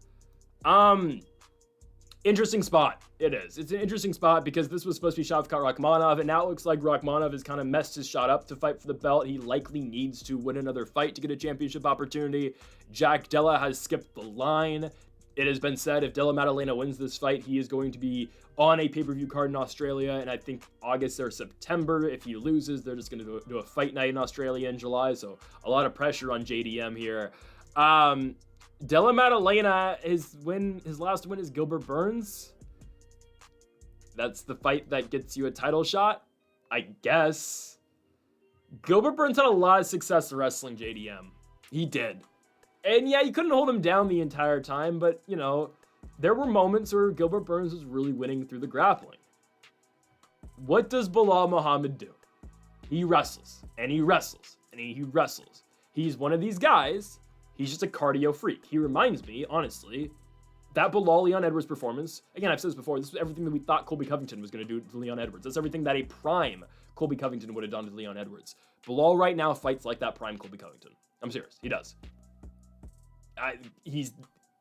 Interesting spot. It is. It's an interesting spot because this was supposed to be Shavkat Rakhmonov, and now it looks like Rakhmonov has kind of messed his shot up to fight for the belt. He likely needs to win another fight to get a championship opportunity. Jack Della has skipped the line. It has been said if Della Maddalena wins this fight, he is going to be on a pay-per-view card in Australia, and I think August or September. If he loses, they're just going to do a fight night in Australia in July, so a lot of pressure on JDM here. Della Maddalena, his last win is Gilbert Burns. That's the fight that gets you a title shot, I guess. Gilbert Burns had a lot of success wrestling JDM. He did. And yeah, you couldn't hold him down the entire time, but, you know, there were moments where Gilbert Burns was really winning through the grappling. What does Belal Muhammad do? He wrestles, and he wrestles, and he wrestles. He's one of these guys. He's just a cardio freak. He reminds me, honestly, that Belal Leon Edwards performance, again, I've said this before, this was everything that we thought Colby Covington was going to do to Leon Edwards. That's everything that a prime Colby Covington would have done to Leon Edwards. Belal right now fights like that prime Colby Covington. I'm serious. He does. He's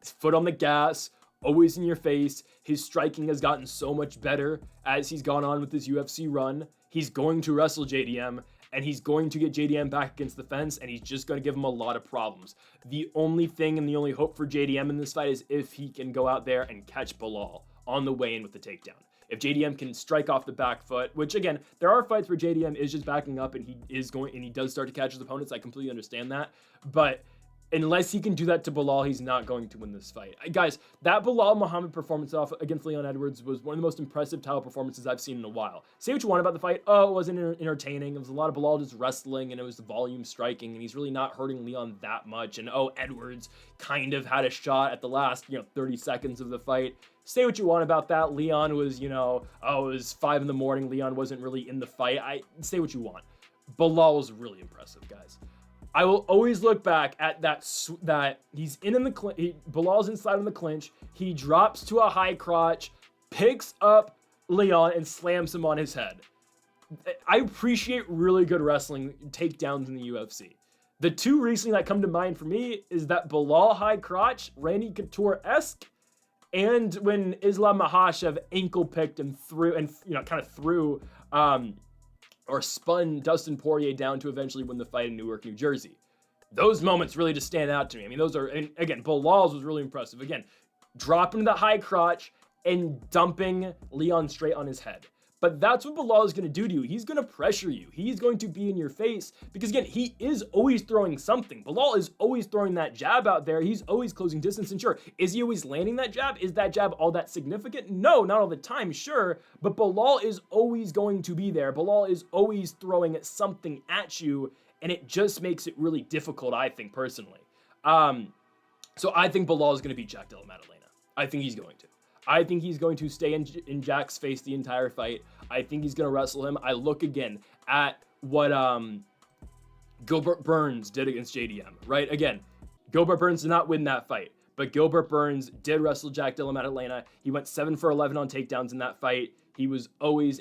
foot on the gas, always in your face. His striking has gotten so much better as he's gone on with his UFC run. He's going to wrestle JDM, and he's going to get JDM back against the fence, and he's just going to give him a lot of problems. The only thing and the only hope for JDM in this fight is if he can go out there and catch Belal on the way in with the takedown. If JDM can strike off the back foot, which again, there are fights where JDM is just backing up and he does start to catch his opponents. I completely understand that, but unless he can do that to Belal, he's not going to win this fight. Guys, that Belal Muhammad performance off against Leon Edwards was one of the most impressive title performances I've seen in a while. Say what you want about the fight. Oh, it wasn't entertaining. It was a lot of Belal just wrestling, and it was the volume striking, and he's really not hurting Leon that much. And oh, Edwards kind of had a shot at the last, 30 seconds of the fight. Say what you want about that. Leon was, it was 5 a.m. Leon wasn't really in the fight. Say what you want. Belal was really impressive, guys. I will always look back at that he's in the clinch. Belal's inside in the clinch. He drops to a high crotch, picks up Leon, and slams him on his head. I appreciate really good wrestling takedowns in the UFC. The two recently that come to mind for me is that Belal high crotch, Randy Couture-esque, and when Islam Makhachev ankle picked and threw or spun Dustin Poirier down to eventually win the fight in Newark, New Jersey. Those moments really just stand out to me. I mean, and again, Belal's was really impressive. Again, dropping the high crotch and dumping Leon straight on his head. But that's what Belal is going to do to you. He's going to pressure you. He's going to be in your face because, again, he is always throwing something. Belal is always throwing that jab out there. He's always closing distance. And sure, is he always landing that jab? Is that jab all that significant? No, not all the time, sure. But Belal is always going to be there. Belal is always throwing something at you, and it just makes it really difficult, I think, personally. So I think Belal is going to beat Jack Della Maddalena. I think he's going to. I think he's going to stay in Jack's face the entire fight. I think he's going to wrestle him. I look again at what Gilbert Burns did against JDM, right? Again, Gilbert Burns did not win that fight, but Gilbert Burns did wrestle Jack Della Maddalena. He went 7 for 11 on takedowns in that fight. He was always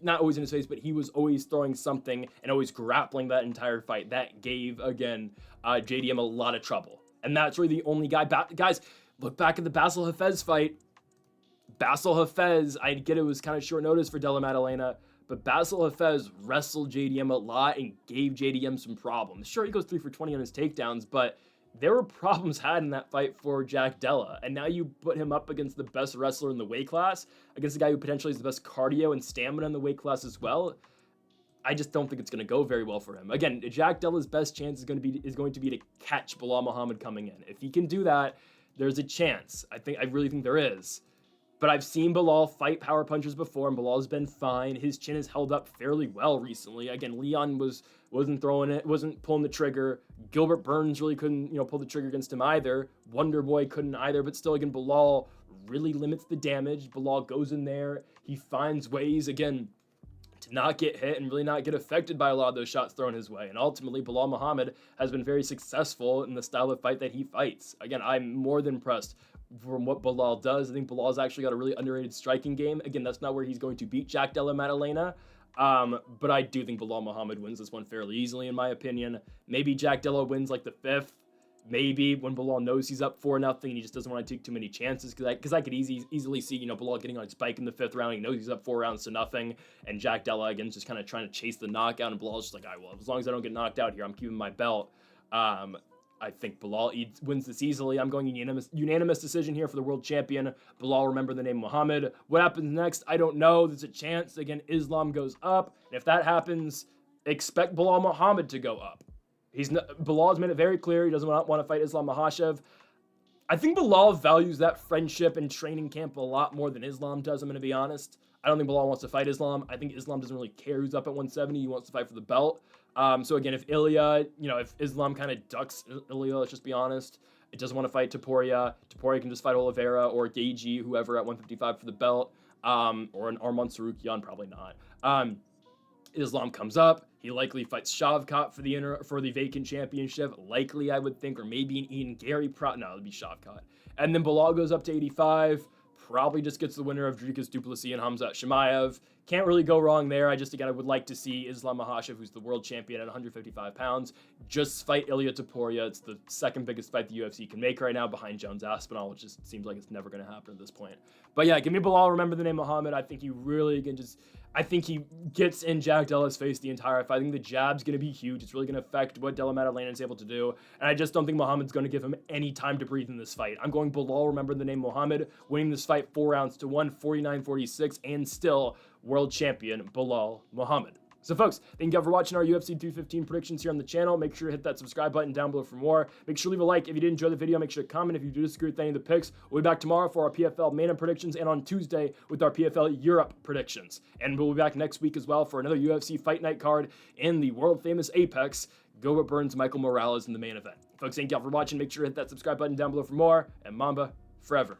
not always in his face, but he was always throwing something and always grappling that entire fight. That gave, again, JDM a lot of trouble. And that's really the only guy. Guys, look back at the Basel Hafez fight. Basel Hafez, I get it was kind of short notice for Della Maddalena, but Basel Hafez wrestled JDM a lot and gave JDM some problems. Sure, he goes 3 for 20 on his takedowns, but there were problems had in that fight for Jack Della, and now you put him up against the best wrestler in the weight class, against a guy who potentially has the best cardio and stamina in the weight class as well. I just don't think it's going to go very well for him. Again, Jack Della's best chance is going to be to catch Belal Muhammad coming in. If he can do that, there's a chance. I really think there is. But I've seen Belal fight power punchers before, and Belal's been fine. His chin has held up fairly well recently. Again, Leon wasn't throwing it, wasn't pulling the trigger. Gilbert Burns really couldn't, pull the trigger against him either. Wonder Boy couldn't either. But still, again, Belal really limits the damage. Belal goes in there. He finds ways, again, to not get hit and really not get affected by a lot of those shots thrown his way. And ultimately, Belal Muhammad has been very successful in the style of fight that he fights. Again, I'm more than impressed from what Belal does. I think Belal's actually got a really underrated striking game. Again, that's not where he's going to beat Jack Della Maddalena. But I do think Belal Muhammad wins this one fairly easily, in my opinion. Maybe Jack Della wins like the 5th. Maybe when Belal knows he's up 4-0 and he just doesn't want to take too many chances, because I could easily see, Belal getting on a spike in the 5th round. He knows he's up 4 rounds to nothing, and Jack Della, again, just kind of trying to chase the knockout, and Belal's just like, all right, well, as long as I don't get knocked out here, I'm keeping my belt. I think Belal wins this easily. I'm going unanimous decision here for the world champion. Belal, remember the name Muhammad. What happens next? I don't know. There's a chance. Again, Islam goes up. And if that happens, expect Belal Muhammad to go up. Belal's made it very clear he doesn't want to fight Islam Makhachev. I think Belal values that friendship and training camp a lot more than Islam does, I'm going to be honest. I don't think Belal wants to fight Islam. I think Islam doesn't really care who's up at 170. He wants to fight for the belt. So again, if if Islam kind of ducks Ilya, let's just be honest, it doesn't want to fight Topuria. Topuria can just fight Oliveira or Gaethje, whoever at 155 for the belt, or an Arman Tsarukyan, probably not. Islam comes up. He likely fights Shavkat for the vacant championship. Likely, I would think, or maybe an Ian Gary. No, it'd be Shavkat. And then Belal goes up to 85. Probably just gets the winner of Dricus du Plessis and Khamzat Chimaev. Can't really go wrong there. I would like to see Islam Makhachev, who's the world champion at 155 pounds, just fight Ilia Topuria. It's the second biggest fight the UFC can make right now, behind Jones Aspinall, which just seems like it's never going to happen at this point. But yeah, give me Belal, remember the name Muhammad. I think he really can I think he gets in Jack Della's face the entire fight. I think the jab's going to be huge. It's really going to affect what Della Maddalena is able to do. And I just don't think Muhammad's going to give him any time to breathe in this fight. I'm going Belal, remember the name Muhammad, winning this fight 4 rounds to 1, 49-46, and still world champion Belal Muhammad. So folks, thank you all for watching our UFC 215 predictions here on the channel. Make sure to hit that subscribe button down below for more. Make sure to leave a like if you did enjoy the video. Make sure to comment if you do disagree with any of the picks. We'll be back tomorrow for our PFL Mena predictions, and on Tuesday with our PFL Europe predictions. And we'll be back next week as well for another UFC Fight Night card in the world-famous Apex. Gilbert Burns, Michael Morales in the main event. Folks, thank you all for watching. Make sure to hit that subscribe button down below for more. And Mamba forever.